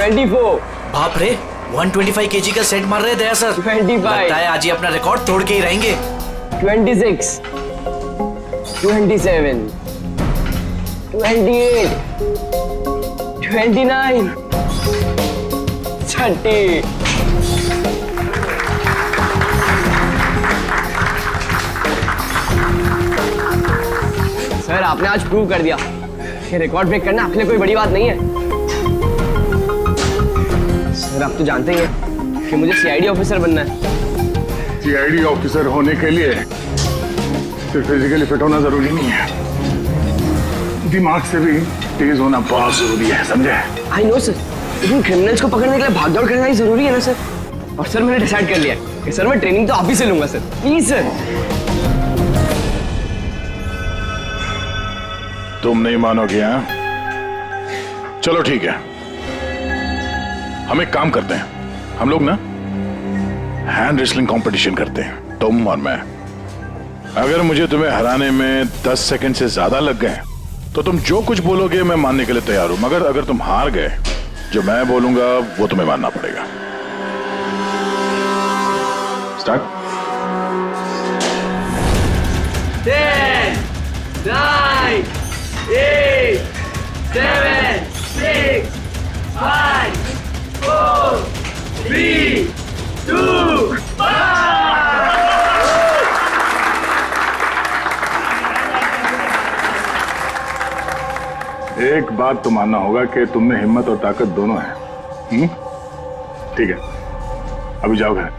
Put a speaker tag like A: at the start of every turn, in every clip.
A: 24।
B: बाप रे, 125 kg का सेट मार रहे दया सर।
A: 25।
B: लगता है आज ही अपना रिकॉर्ड तोड़ के ही रहेंगे।
A: 26, 27, 28, 29, 30। सर आपने आज प्रूव कर दिया कि रिकॉर्ड ब्रेक करना आपके लिए कोई बड़ी बात नहीं है। सर आप तो जानते ही हैं कि मुझे सीआईडी ऑफिसर बनना है।
C: सीआईडी ऑफिसर होने के लिए सिर्फ फिजिकली फिट होना जरूरी नहीं है, दिमाग से भी तेज होना बहुत जरूरी है, समझे?
A: आई नो सर, लेकिन क्रिमिनल्स को पकड़ने के लिए भागदौड़ करना ही जरूरी है ना सर। और सर मैंने डिसाइड कर लिया है कि सर मैं ट्रेनिंग तो आप ही से लूंगा सर, प्लीज सर।
C: तुम नहीं मानोगे? हाँ, चलो ठीक है, हम एक काम करते हैं, हम लोग ना हैंड रेसलिंग कंपटीशन करते हैं, तुम और मैं। अगर मुझे तुम्हें हराने में 10 सेकंड से ज्यादा लग गए तो तुम जो कुछ बोलोगे मैं मानने के लिए तैयार हूं, मगर अगर तुम हार गए, जो मैं बोलूंगा वो तुम्हें मानना पड़ेगा। स्टार्ट।
A: 10, 9, 8, 7, 6, 5, 4, 3, 2, 1।
C: एक बात तो मानना होगा कि तुम में हिम्मत और ताकत दोनों है। ठीक है, अभी जाओ घर।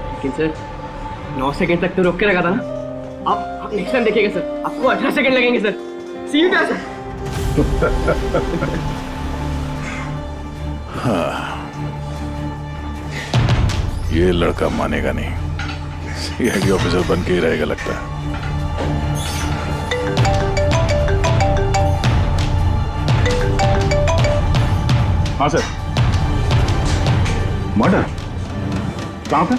A: लेकिन सर 9 सेकंड तक तो रोक के रखा था ना। आप नेक्स्ट टाइम देखिएगा सर, आपको 18 सेकंड लगेंगे सर। C you sir.
C: हाँ, ये लड़का मानेगा नहीं, सीआईडी ऑफिसर बन के ही रहेगा लगता है। हाँ सर। मर्डर कहाँ पे?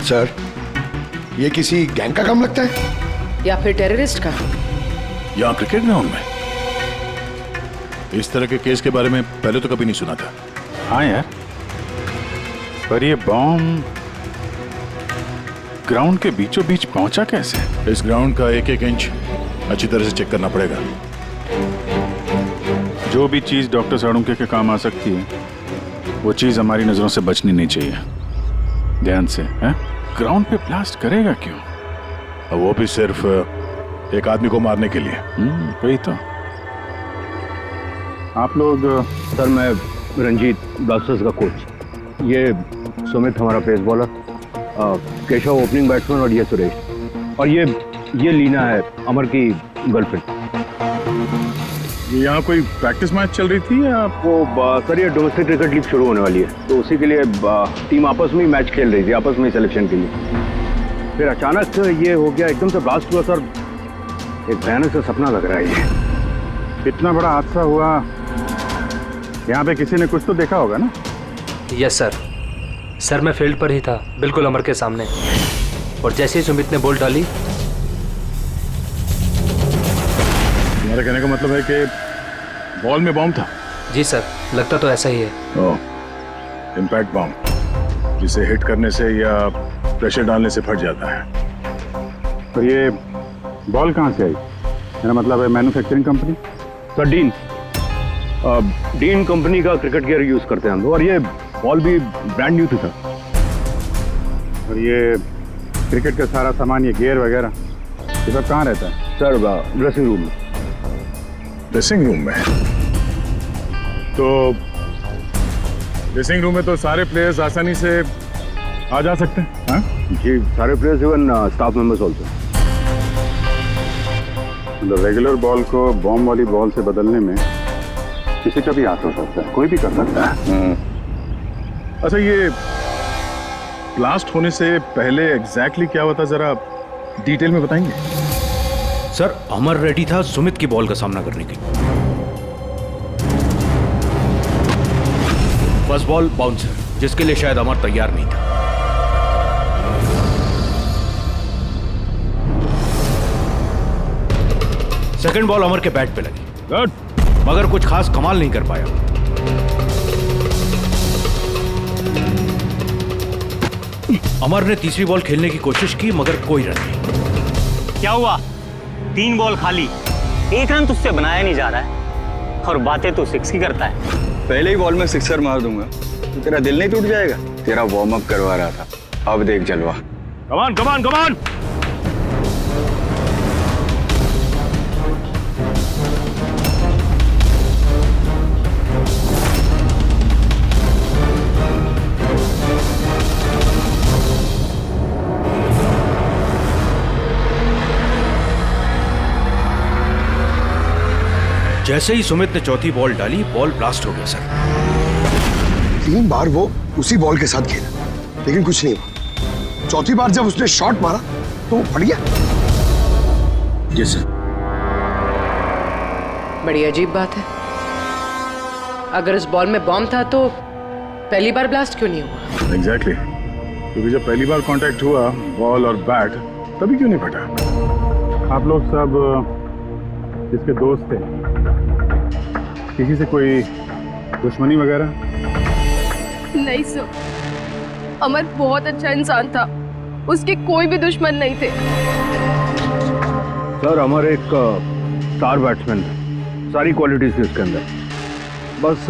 D: सर, ये किसी गैंग का काम लगता है
E: या फिर टेररिस्ट का?
C: यहाँ क्रिकेट ग्राउंड में इस तरह के केस के बारे में पहले तो कभी नहीं सुना था।
F: हाँ यार, पर ये बॉम्ब ग्राउंड के बीचों बीच पहुंचा कैसे?
C: इस ग्राउंड का एक एक इंच अच्छी तरह से चेक करना पड़ेगा।
F: जो भी चीज डॉक्टर साड़ुंके के काम आ सकती है वो चीज हमारी नजरों से बचनी नहीं चाहिए। ध्यान से, हैं? ग्राउंड पे ब्लास्ट करेगा क्यों?
C: और वो भी सिर्फ एक आदमी को मारने के लिए।
F: वही तो।
G: आप लोग? सर मैं रंजीत, ब्लास्टर्स का कोच। ये सुमित हमारा pace bowler, Keshav opening batsman और ये सुरेश, और ये लीना है अमर की गर्लफ्रेंड।
C: यहाँ कोई प्रैक्टिस मैच चल रही थी या?
G: वो सर ये डोमेस्टिक क्रिकेट लीग शुरू होने वाली है, तो उसी के लिए टीम आपस में ही मैच खेल रही थी, आपस में सिलेक्शन के लिए। फिर अचानक ये हो गया, एकदम से ब्लास्ट हुआ सर। एक भयानक सा सपना लग रहा है ये।
F: इतना बड़ा हादसा हुआ, यहाँ पे किसी ने कुछ तो देखा होगा ना?
H: Yes sir. सर मैं फील्ड पर ही था, बिल्कुल अमर के सामने, और जैसे ही सुमित ने बॉल डाली।
C: तुम्हारा कहने का मतलब है कि बॉल में बॉम्ब था?
H: जी सर, लगता तो ऐसा ही है।
C: ओह, इम्पैक्ट बॉम्ब, जिसे हिट करने से या प्रेशर डालने से फट जाता है।
F: तो ये बॉल कहाँ से आई? मेरा मतलब है manufacturing company?
G: Sir dean company का क्रिकेट गियर यूज करते हैं हम लोग, और ये बॉल भी ब्रांड न्यू थी सर।
F: और ये क्रिकेट का सारा सामान, ये गियर वगैरह, ये सब कहाँ रहता है?
G: सर ड्रेसिंग रूम में।
C: ड्रेसिंग रूम में? तो ड्रेसिंग रूम में तो सारे प्लेयर्स आसानी से आ जा सकते हैं? हाँ
G: जी, सारे players, even staff members also.
F: मतलब रेगुलर बॉल को बॉम्ब वाली बॉल से बदलने में किसी का भी हाथ हो सकता है, कोई भी कर सकता है।
C: अच्छा, ये ब्लास्ट होने से पहले एग्जैक्टली क्या हुआ था, जरा डिटेल में बताएंगे?
I: सर अमर रेडी था सुमित की बॉल का सामना करने के लिए। फर्स्ट बॉल बाउंसर, जिसके लिए शायद अमर तैयार नहीं था। सेकंड बॉल अमर के बैट पे लगी, गुड, मगर कुछ खास कमाल नहीं कर पाया। अमर ने तीसरी बॉल खेलने की कोशिश की मगर कोई रन नहीं।
E: क्या हुआ? 3 बॉल खाली, 1 रन तुझसे बनाया नहीं जा रहा है और बातें तो 6 की करता है।
G: पहले ही बॉल में सिक्सर मार दूंगा तो तेरा दिल नहीं टूट जाएगा? तेरा वार्म अप करवा रहा था, अब देख जलवा।
I: कमान कमान कमान। जैसे ही सुमित ने चौथी बॉल डाली, बॉल ब्लास्ट हो गया सर।
D: 3 बार वो उसी बॉल के साथ खेला लेकिन कुछ नहीं हुआ। चौथी बार जब उसने शॉट मारा तो वो फट गया।
I: जी सर।
J: बड़ी अजीब बात है। अगर इस बॉल में बॉम्ब था तो पहली बार ब्लास्ट क्यों नहीं हुआ?
F: एग्जैक्टली, क्योंकि जब पहली बार कांटेक्ट हुआ बॉल और बैट, तभी क्यों नहीं फटा? आप लोग सब जिसके दोस्त थे, किसी से कोई दुश्मनी वगैरह?
K: नहीं सर, अमर बहुत अच्छा इंसान था, उसके कोई भी दुश्मन नहीं थे।
G: सर अमर एक स्टार बैट्समैन था, सारी क्वालिटीज थी उसके अंदर। बस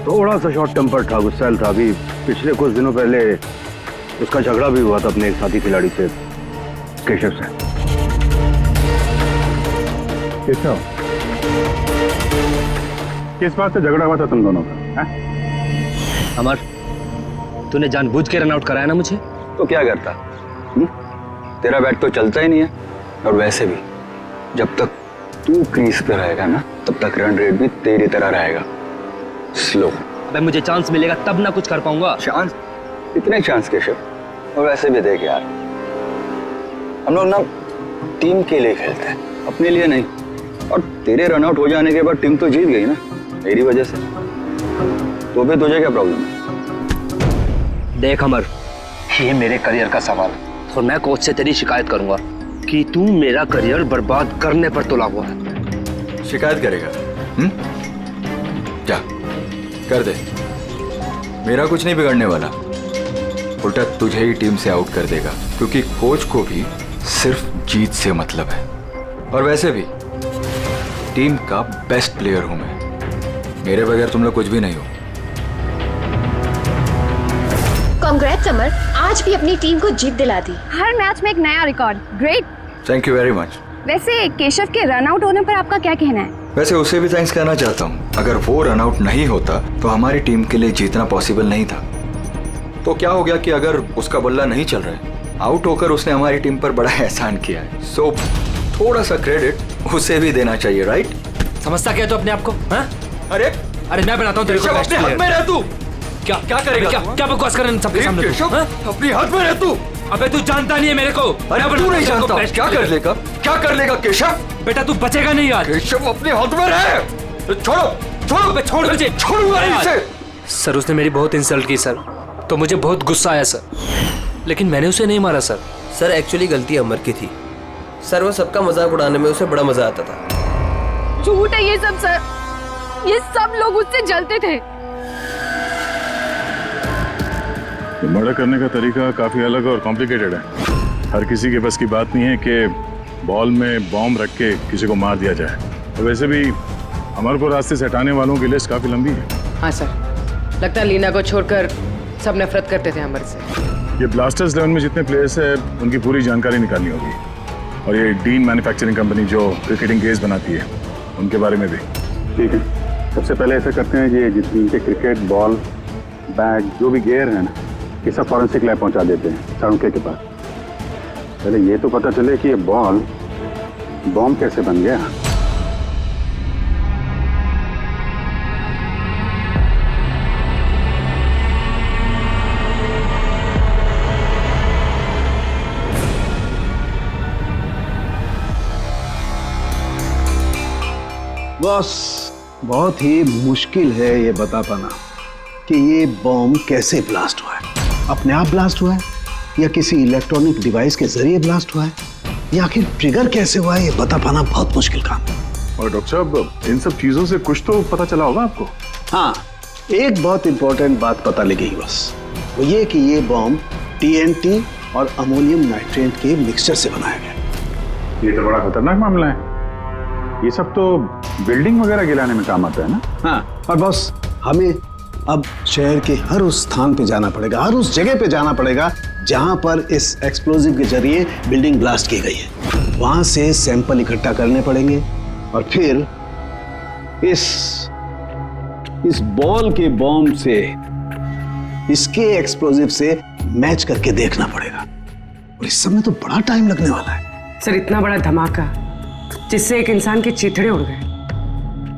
G: थोड़ा सा शॉर्ट टेम्पर था, गुस्सैल था। अभी पिछले कुछ दिनों पहले उसका झगड़ा भी हुआ था अपने एक साथी खिलाड़ी से, केशव से।
F: केशव, किस बात से झगड़ा हुआ था तुम दोनों का?
A: अमर, तूने जानबूझ के रन आउट कराया ना मुझे?
G: तो क्या करता? तेरा बैट तो चलता ही नहीं है, और वैसे भी जब तक तू क्रीज पे रहेगा ना, तब तक रन रेट भी तेरी तरह रहेगा, स्लो।
A: अबे मुझे चांस मिलेगा तब ना कुछ कर पाऊंगा।
G: चांस? इतने चांस केशव? और वैसे भी देख यार, हम लोग ना टीम के लिए खेलते हैं, अपने लिए नहीं। और तेरे रन आउट हो जाने के बाद टीम तो जीत गई ना, मेरी वजह से। तो भी तुझे क्या प्रॉब्लम है?
A: देख अमर, ये मेरे करियर का सवाल है और मैं कोच से तेरी शिकायत करूंगा कि तू मेरा करियर बर्बाद करने पर तुला हुआ है।
L: शिकायत करेगा? जा कर दे, मेरा कुछ नहीं बिगड़ने वाला, उल्टा तुझे ही टीम से आउट कर देगा, क्योंकि कोच को भी सिर्फ जीत से मतलब है। और वैसे भी टीम का बेस्ट प्लेयर हूं मैं, मेरे बगैर तुम लोग कुछ भी नहीं हो।
K: कांग्रेट्स अमर, आज भी अपनी टीम को जीत दिला दी। हर मैच में एक नया record, great.
L: Thank you very much.
K: वैसे केशव के रन आउट होने पर आपका क्या कहना है?
L: वैसे उसे भी थैंक्स कहना चाहता हूँ। अगर वो रन आउट नहीं होता तो हमारी टीम के लिए जीतना पॉसिबल नहीं था। तो क्या हो गया कि अगर उसका बल्ला नहीं चल रहा है, आउट होकर उसने हमारी टीम पर बड़ा एहसान किया है। सो थोड़ा सा क्रेडिट उसे भी देना चाहिए, राइट?
H: समझता क्या तू अपने आप को? हाँ?
L: अरे
H: मैं बनाता हूँ तेरे को
L: अपने हाथ में रह तू।
H: क्या
L: करेगा?
H: क्या बकवास कर रहे हैं सबके सामने?
L: अपनी हाथ में रह तू।
H: अबे तू जानता नहीं है मेरे को।
L: अरे तू नहीं जानता, क्या कर लेगा? क्या कर लेगा केशव?
H: बेटा तू बचेगा नहीं यार।
L: केशव अपने हाथ में रहे। छोड़ो
H: छोड़ मुझे।
L: छोड़ूंगा नहीं इसे।
H: सर उसने मेरी बहुत इंसल्ट की सर, तो मुझे बहुत गुस्सा आया सर, लेकिन मैंने उसे नहीं मारा सर।
A: सर एक्चुअली गलती अमर की थी सर, वो सबका मजाक उड़ाने में उसे बड़ा मजा आता था।
K: झूठ है ये सब सर, ये सब लोग उससे जलते थे।
F: मर्डर करने का तरीका काफी अलग और कॉम्प्लिकेटेड है। हर किसी के बस की बात नहीं है कि बॉल में बॉम्ब रख के किसी को मार दिया जाए। तो वैसे भी अमर को रास्ते से हटाने वालों की लिस्ट काफी लंबी है।
J: हाँ सर, लगता है लीना को छोड़कर सब नफरत करते थे अमर से।
F: ये ब्लास्टर्स 11 में जितने प्लेयर्स हैं उनकी पूरी जानकारी निकालनी होगी, और ये डीन मैन्युफैक्चरिंग कंपनी जो क्रिकेटिंग गेयर्स बनाती है उनके बारे में भी।
G: ठीक है, सबसे पहले ऐसा करते हैं कि जितने इनके क्रिकेट बॉल, बैट, जो भी गेयर है ना, ये सब फॉरेंसिक लैब पहुंचा देते हैं सारुके के पास। पहले ये तो पता चले कि ये बॉल बॉम्ब कैसे बन गया।
M: बॉस, बहुत ही मुश्किल है ये बता पाना
G: कि ये बॉम्ब कैसे ब्लास्ट हुआ है। अपने आप ब्लास्ट हुआ है या किसी इलेक्ट्रॉनिक डिवाइस के जरिए ब्लास्ट हुआ है, या आखिर ट्रिगर कैसे हुआ है, ये बता पाना बहुत मुश्किल काम है।
F: और डॉक्टर साहब, इन सब चीजों से कुछ तो पता चला होगा आपको?
G: हाँ, एक बहुत इंपॉर्टेंट बात पता लगी बस, वो ये कि ये बॉम्ब TNT और अमोनियम नाइट्रेट के मिक्सचर से बनाया गया।
F: ये तो बड़ा खतरनाक मामला है। ये सब तो बिल्डिंग वगैरह गिराने में काम आता है ना?
G: हाँ, और बॉस हमें अब शहर के हर उस स्थान पे जाना पड़ेगा, हर उस जगह पे जाना पड़ेगा जहां पर इस एक्सप्लोजिव के जरिए बिल्डिंग ब्लास्ट की गई है। वहां से सैंपल इकट्ठा करने पड़ेंगे और फिर इस बॉल के बॉम्ब से इसके एक्सप्लोजिव से मैच करके देखना पड़ेगा, और इस समय तो बड़ा टाइम लगने वाला है।
J: सर, इतना बड़ा धमाका जिससे एक इंसान के चीथड़े उड़ गए,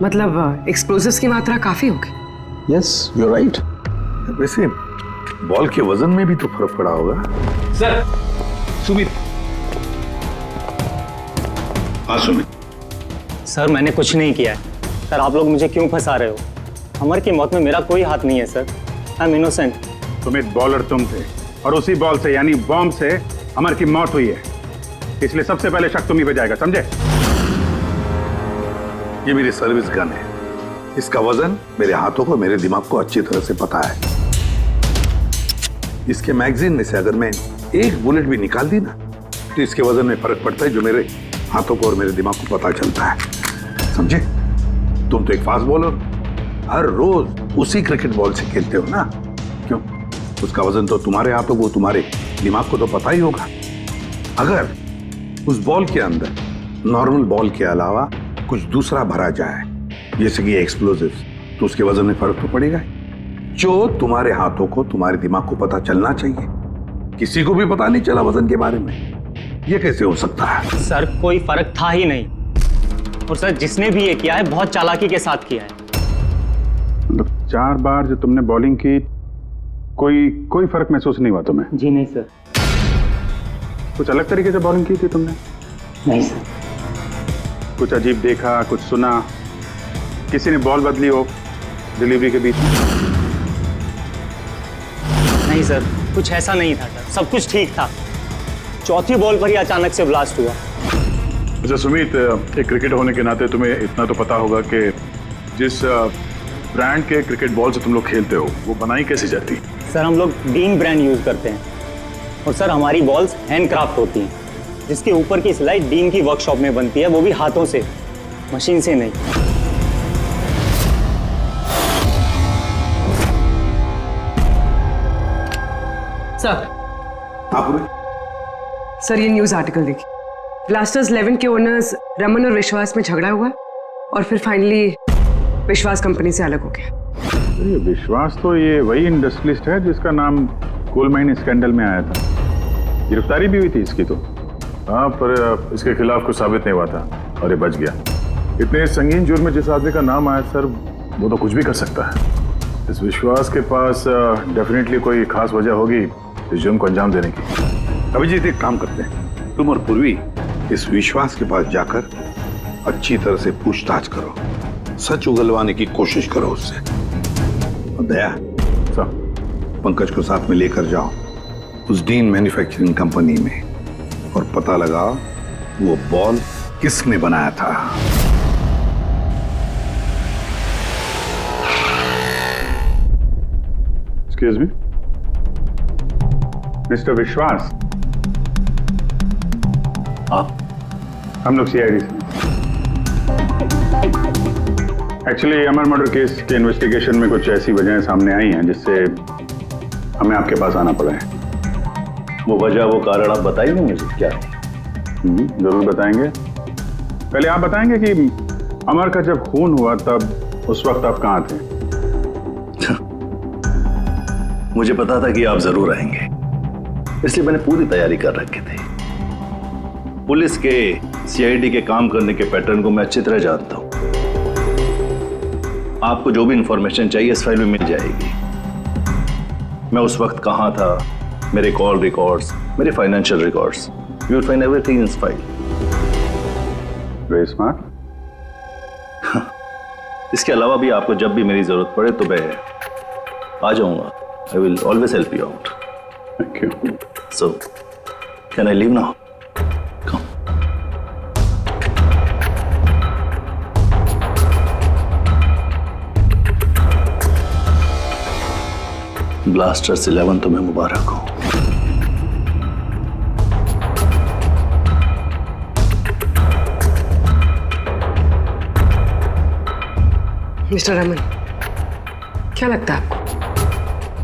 J: मतलब एक्सप्लोजिव्स की मात्रा काफी होगी।
G: Yes, you are right.
C: वैसे बॉल के वजन में भी तो फर्क पड़ा होगा।
I: सर, सुमित।
C: हाँ सुमित।
E: सर मैंने कुछ नहीं किया है। सर आप लोग मुझे क्यों फंसा रहे हो? अमर की मौत में मेरा कोई हाथ नहीं है sir. I am innocent.
F: Sumit, bowler तुम थे और उसी बॉल से यानी बॉम्ब से अमर की मौत हुई है, इसलिए सबसे पहले शक तुम्ही पे जाएगा, समझे?
C: ये मेरी सर्विस गन है, इसका वजन मेरे हाथों को, मेरे दिमाग को अच्छी तरह से पता है। इसके मैगजीन में से अगर मैं एक बुलेट भी निकाल दी ना, तो इसके वजन में फर्क पड़ता है, जो मेरे हाथों को और मेरे दिमाग को पता चलता है, समझे? तुम तो एक फास्ट बॉलर, हर रोज उसी क्रिकेट बॉल से खेलते हो ना, क्यों? उसका वजन तो तुम्हारे हाथों को, तुम्हारे दिमाग को तो पता ही होगा। अगर उस बॉल के अंदर नॉर्मल बॉल के अलावा कुछ दूसरा भरा जाए, जैसे कि एक्सप्लोजिव, तो उसके वजन में फर्क तो पड़ेगा। जो तुम्हारे हाथों को, तुम्हारे दिमाग को पता चलना चाहिए, किसी को भी पता नहीं चला वजन के बारे में, ये कैसे हो सकता है?
E: सर कोई फर्क था ही नहीं, और सर जिसने भी ये किया है बहुत चालाकी के साथ किया है।
F: मतलब 4 बार जो तुमने बॉलिंग की, कोई फर्क महसूस नहीं हुआ तुम्हें?
E: जी नहीं सर।
F: कुछ अलग तरीके से बॉलिंग की थी तुमने?
E: नहीं सर।
F: कुछ अजीब देखा, कुछ सुना, किसी ने बॉल बदली हो डिलीवरी के बीच में?
E: नहीं सर, कुछ ऐसा नहीं था सर, सब कुछ ठीक था। चौथी बॉल पर ही अचानक से ब्लास्ट हुआ।
F: अच्छा सुमित, एक क्रिकेटर होने के नाते तुम्हें इतना तो पता होगा कि जिस ब्रांड के क्रिकेट बॉल से तुम लोग खेलते हो, वो बनाई कैसी जाती?
E: सर हम लोग डीन ब्रांड यूज करते हैं, और सर हमारी बॉल्स हैंडक्राफ्ट होती हैं, जिसके ऊपर की सिलाई डीन की वर्कशॉप में बनती है, वो भी हाथों से, मशीन से नहीं।
J: सर ये न्यूज आर्टिकल देखिए, ब्लास्टर्स 11 के ओनर्स रमन और विश्वास में झगड़ा हुआ और फिर फाइनली विश्वास कंपनी से अलग हो गया।
F: ये विश्वास तो ये वही इंडस्ट्रियलिस्ट है जिसका नाम कोल माइन स्कैंडल में आया था, गिरफ्तारी भी हुई थी इसकी तो। हाँ, पर इसके खिलाफ कुछ साबित नहीं हुआ था और ये बच गया। इतने संगीन जुर्म में जिस आदमी का नाम आया सर, वो तो कुछ भी कर सकता है। इस विश्वास के पास डेफिनेटली कोई खास वजह होगी इस जुर्म को अंजाम देने की।
C: अभिजीत, एक काम करते हैं, तुम और पूर्वी इस विश्वास के पास जाकर अच्छी तरह से पूछताछ करो, सच उगलवाने की कोशिश करो उससे। और दया, पंकज को साथ में लेकर जाओ उस डीन मैन्युफैक्चरिंग कंपनी में और पता लगाओ वो बॉल किसने बनाया था।
F: एक्सक्यूज मी, मिस्टर विश्वास,
C: आप?
F: हम लोग CID से। एक्चुअली अमर मर्डर केस के इन्वेस्टिगेशन में कुछ ऐसी वजहें सामने आई हैं जिससे हमें आपके पास आना पड़ा है।
C: वो वजह, वो कारण आप बताइए मुझे क्या?
F: जरूर बताएंगे। पहले आप बताएंगे कि अमर का जब खून हुआ तब उस वक्त आप कहाँ थे?
M: मुझे पता था कि आप जरूर आएंगे, इसलिए मैंने पूरी तैयारी कर रखी थी। पुलिस के, CID के काम करने के पैटर्न को मैं अच्छी तरह जानता हूं। आपको जो भी इंफॉर्मेशन चाहिए इस फाइल में मिल जाएगी। मैं उस वक्त कहां था, मेरे कॉल रिकॉर्ड्स, मेरे financial records, you will find everything in this file.
F: Very smart.
M: इसके अलावा भी आपको जब भी मेरी जरूरत पड़े तो मैं आ जाऊंगा. I will always help you out.
C: Thank you.
M: So, can I leave now? Come. Blasters 11 तुम्हें मुबारक हो.
J: मिस्टर रमन, क्या लगता है आपको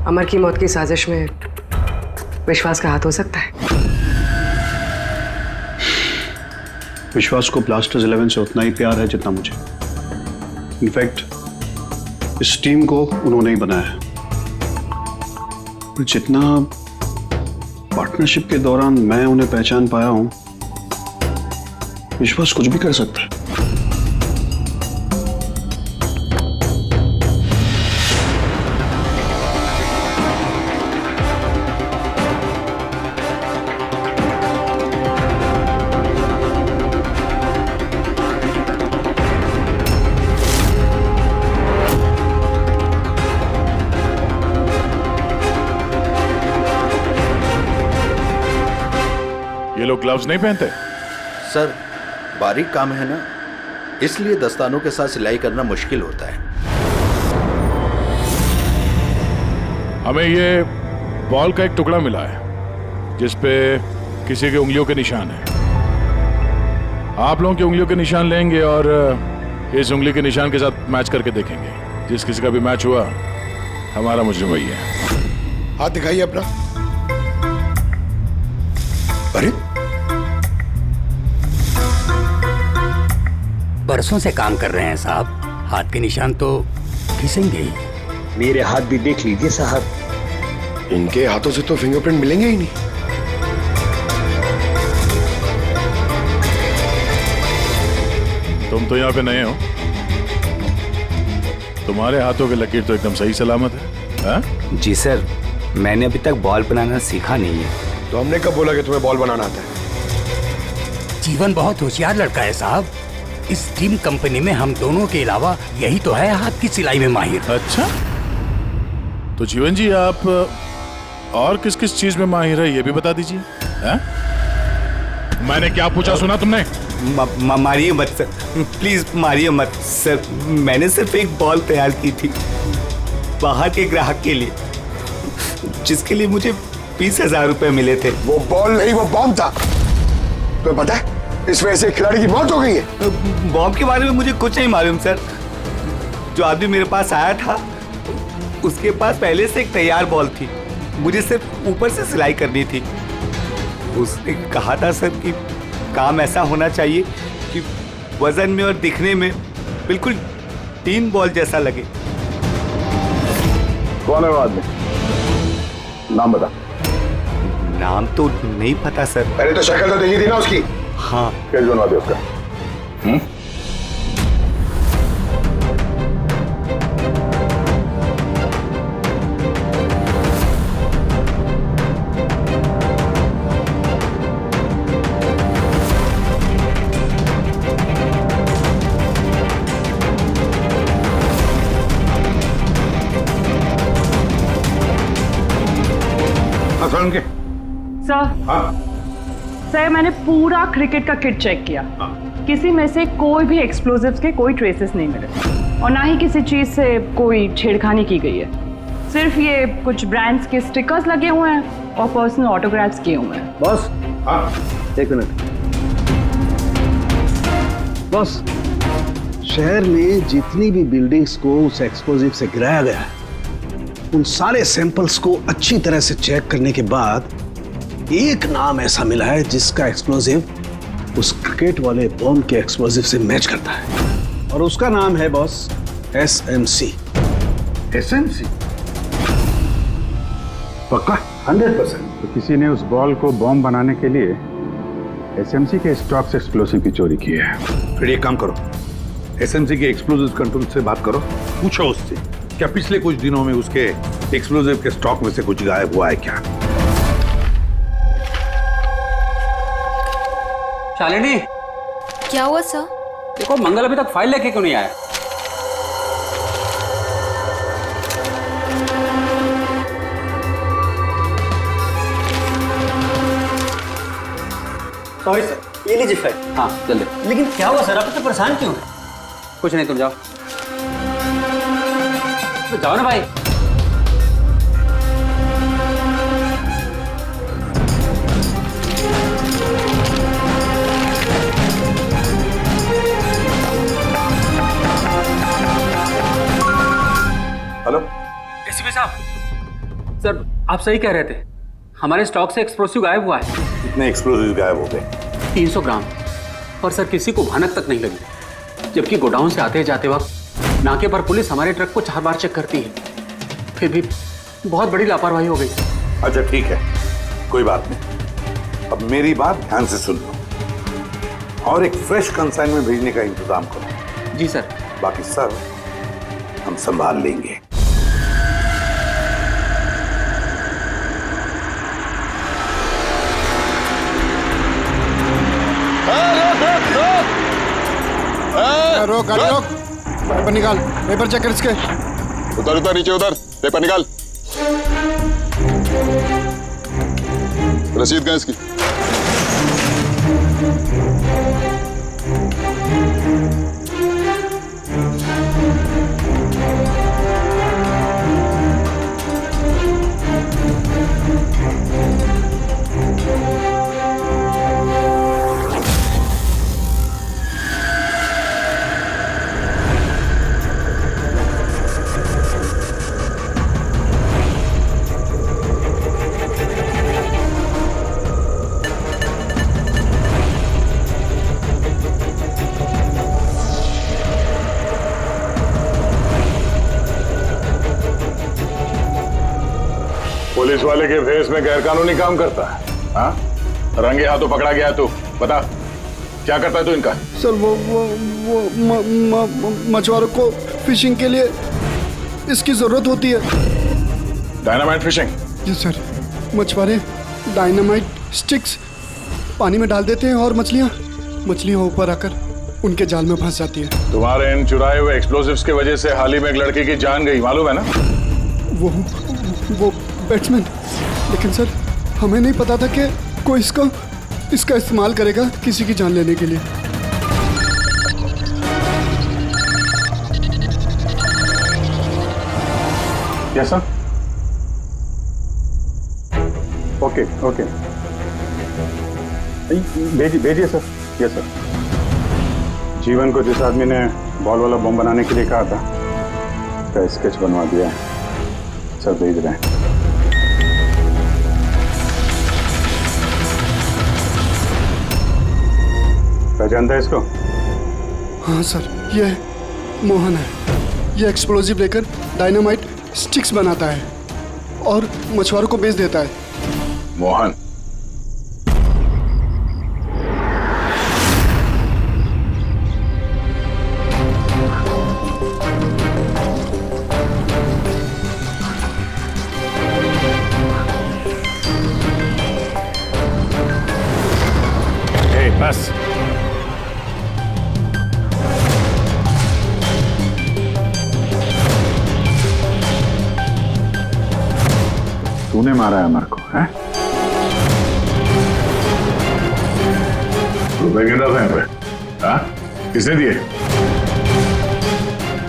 J: अमर की मौत की साजिश में विश्वास का हाथ हो सकता है?
G: विश्वास को ब्लास्टर्स 11 से उतना ही प्यार है जितना मुझे. इनफैक्ट इस टीम को उन्होंने ही बनाया है. जितना पार्टनरशिप के दौरान मैं उन्हें पहचान पाया हूं, विश्वास कुछ भी कर सकता है.
C: ये लोग ग्लव्स नहीं पहनते?
N: सर, बारीक काम है ना, इसलिए दस्तानों के साथ सिलाई करना मुश्किल होता है.
C: हमें ये बॉल का एक टुकड़ा मिला है जिस पे किसी की उंगलियों के निशान है. आप लोगों की उंगलियों के निशान लेंगे और इस उंगली के निशान के साथ मैच करके देखेंगे. जिस किसी का भी मैच हुआ, हमारा मुजरिम वही है.
D: हाथ दिखाइए अपना. अरे
O: बरसों से काम कर रहे हैं साहब, हाथ के निशान तो खींचेंगे ही.
D: मेरे हाथ भी देख लीजिए साहब, इनके हाथों से तो फिंगरप्रिंट मिलेंगे ही नहीं.
C: तुम तो यहाँ पे नए हो, तुम्हारे हाथों की लकीर तो एकदम सही सलामत है. हा?
O: जी सर, मैंने अभी तक बॉल बनाना सीखा नहीं है.
D: तो हमने कब बोला कि तुम्हें बॉल बनाना आता है?
O: जीवन बहुत होशियार लड़का है साहब. इस टीम कंपनी में हम दोनों के अलावा यही तो है हाथ की सिलाई में माहिर.
C: अच्छा, तो जीवन जी आप और किस किस चीज में माहिर है ये भी बता दीजिए. मैंने क्या पूछा सुना तुमने?
O: मारिए मत सर, प्लीज मारिए मत सर. मैंने सिर्फ एक बॉल तैयार की थी बाहर के ग्राहक के लिए, जिसके लिए मुझे 20,000 रुपए मिले थे.
D: वो बॉल नहीं, वो बॉम्ब था. तुम्हें पता है इस वजह से खिलाड़ी की मौत हो गई है.
O: बॉम्ब के बारे में मुझे कुछ नहीं मालूम सर. जो आदमी मेरे पास आया था उसके पास पहले से एक तैयार बॉल थी, मुझे सिर्फ ऊपर से सिलाई करनी थी. उसने कहा था सर कि काम ऐसा होना चाहिए कि वजन में और दिखने में बिल्कुल 3 बॉल जैसा लगे.
C: कौन है वो आदमी? नाम बता.
O: नाम तो नहीं पता सर.
D: पहले तो शक्ल तो देखी थी ना उसकी.
O: हाँ.
C: क्या बनवा दे उसका?
P: सर, मैंने पूरा क्रिकेट का किट चेक किया. किसी में से कोई भी एक्सप्लोजिव्स के कोई ट्रेसेस नहीं मिले और ना ही किसी चीज से कोई छेड़खानी की गई है. सिर्फ ये कुछ ब्रांड्स के स्टिकर्स लगे हुए हैं और पर्सनल ऑटोग्राफ्स किए हुए हैं.
G: बॉस, हाँ, एक मिनट. बॉस, शहर में जितनी भी बिल्डिंग्स को उस एक्सप्लोजिव से गिराया गया है, उन सारे सैंपल्स को अच्छी तरह से चेक करने के बाद एक नाम ऐसा मिला है जिसका एक्सप्लोजिव उस क्रिकेट वाले बॉम्ब के एक्सप्लोजिव से मैच करता है. और उसका नाम है बॉस SMC.
F: SMC? पक्का? 100%. तो किसी ने उस बॉल को बॉम्ब बनाने के लिए SMC के स्टॉक से एक्सप्लोसिव की चोरी की है.
N: फिर एक काम करो, SMC के एक्सप्लोजिव कंट्रोल से बात करो, पूछो उससे क्या पिछले कुछ दिनों में उसके एक्सप्लोजिव के स्टॉक में से कुछ गायब हुआ है क्या.
Q: शालिनी,
K: क्या हुआ सर?
Q: देखो मंगल अभी तक फाइल लेके क्यों नहीं आया? सॉरी सर, ये लीजिए फाइल। हाँ जल्दी। लेकिन क्या हुआ सर, आप इतना परेशान क्यों हैं? कुछ नहीं, तुम जाओ। तो जाओ ना भाई।
N: हेलो
Q: एसीपी साहब, सर आप सही कह रहे थे, हमारे स्टॉक से एक्सप्लोसिव गायब हुआ है।
N: कितने एक्सप्लोजिव गायब हो गए?
Q: 300 ग्राम। और सर किसी को भनक तक नहीं लगी, जबकि गोडाउन से आते जाते वक्त नाके पर पुलिस हमारे ट्रक को 4 बार चेक करती है, फिर भी बहुत बड़ी लापरवाही हो गई।
N: अच्छा ठीक है, कोई बात नहीं। अब मेरी बात ध्यान से सुन लो और एक फ्रेश कंसाइनमेंट भेजने का इंतजाम करो।
Q: जी सर।
N: बाकी सब हम संभाल लेंगे।
D: रोक गाड़ी रोक, पेपर निकाल, पेपर चेक कर इसके।
R: उधर उधर नीचे उधर, पेपर निकाल। रसीद गैस की।
C: पुलिस वाले के भेस में गैरकानूनी काम करता है? हाँ, रंगे हाथों पकड़ा गया तू। बता क्या करता है तू इनका?
D: सर वो मछुआरों को फिशिंग के लिए इसकी जरूरत होती है।
C: Dynamite fishing?
D: जी सर, मछुआरे डायनामाइट स्टिक्स पानी में डाल देते हैं और मछलियां ऊपर आकर उनके जाल में फंस जाती है।
C: तुम्हारे इन चुराए हुए एक्सप्लोसिव्स की वजह से हाल ही में एक लड़की की जान गई, मालूम है ना?
D: वो बैट्समैन, लेकिन सर हमें नहीं पता था कि कोई इसका इस्तेमाल करेगा किसी की जान लेने के लिए।
F: Yes sir. ओके ओके, भेजिए सर। Yes sir. जीवन को जिस आदमी ने बॉल वाला बम बनाने के लिए कहा था, उसका स्केच बनवा दिया है सर, भेज रहे हैं। पहचानता है इसको?
D: हाँ सर, ये मोहन है। ये एक्सप्लोजिव लेकर डायनामाइट स्टिक्स बनाता है और मछुआरों को बेच देता है।
C: मोहन?
F: बस तूने मारा है अमर को, है?
C: रुपए गिन रहा था यहाँ पे? हाँ? किसने दिए?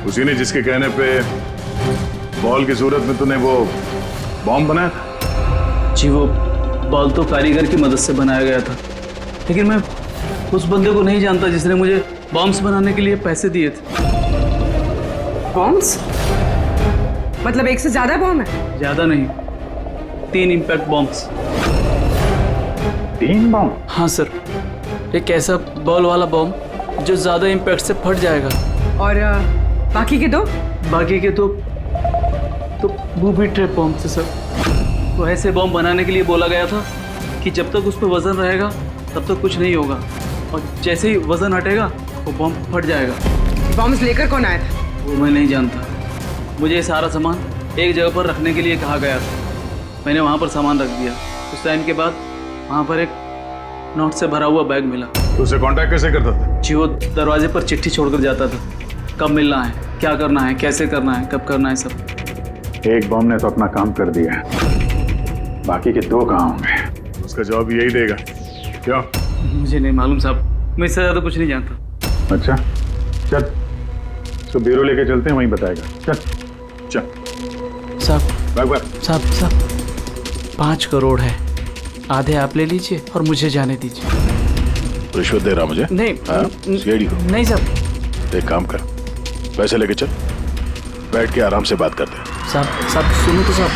C: उसी ने जिसके कहने पे बॉल की सूरत में तूने वो बॉम्ब बनाया था?
Q: जी वो बॉल तो कारीगर की मदद से बनाया गया था, लेकिन मैं उस बंदे को नहीं जानता जिसने मुझे बॉम्ब्स बनाने के लिए पैसे दिए थे।
J: बॉम्ब्स? मतलब एक से ज्यादा बॉम्ब है?
Q: ज्यादा नहीं, 3 इम्पैक्ट बॉम्ब्स।
F: 3 बॉम्ब?
Q: हाँ सर, एक ऐसा बॉल वाला बॉम्ब जो ज्यादा इम्पैक्ट से फट जाएगा।
J: और बाकी के 2?
Q: बाकी के तो बूबी ट्रैप बॉम्ब थे सर। तो ऐसे बॉम्ब बनाने के लिए बोला गया था कि जब तक उस पर वजन रहेगा तब तक कुछ नहीं होगा, और जैसे ही वजन हटेगा वो बॉम्ब फट जाएगा।
J: बॉम्ब्स लेकर कौन आया था?
Q: वो मैं नहीं जानता, मुझे सारा सामान एक जगह पर रखने के लिए कहा गया था। मैंने वहाँ पर सामान रख दिया। उस टाइम के बाद वहाँ पर एक नोट से भरा हुआ बैग मिला।
C: तो उसे कांटेक्ट कैसे करता था?
Q: जी वो दरवाजे पर चिट्ठी छोड़कर जाता था, कब मिलना है, क्या करना है, कैसे करना है, कब करना है, सब।
F: एक बॉम्ब ने तो अपना काम कर दिया, बाकी के 2 कहाँ होंगे?
C: उसका जवाब यही देगा। क्यों?
Q: मुझे नहीं मालूम साहब, मैं इससे ज्यादा कुछ नहीं जानता।
F: अच्छा चल, इसको ब्यूरो लेके चलते हैं, वहीं बताएगा। चल चल
Q: साहब साहब 5 करोड़ है, आधे आप ले लीजिए और मुझे जाने दीजिए।
C: रिश्वत दे रहा मुझे?
Q: नहीं
C: सीआईडी को?
Q: नहीं साहब।
C: एक काम कर, पैसे लेके चल, बैठ के आराम से बात करते हैं।
Q: साहब सुनो तो साहब।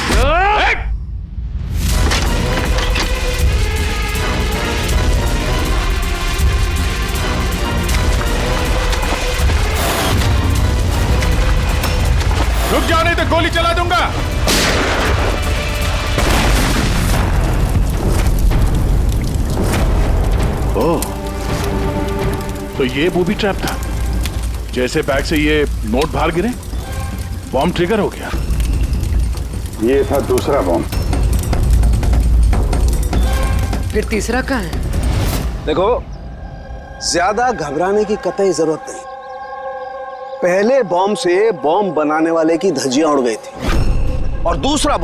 C: रुक जाओ नहीं तो गोली चला दूंगा। ओह, तो ये बूबी ट्रैप था। जैसे बैग से ये नोट बाहर गिरे, बॉम्ब ट्रिगर हो गया।
N: ये था दूसरा बॉम्ब।
J: फिर तीसरा कहाँ है?
S: देखो, ज्यादा घबराने की कतई जरूरत नहीं। पहले बॉम्ब से बॉम्ब बनाने वाले की धज्जियां उड़ गई थी, और दूसरा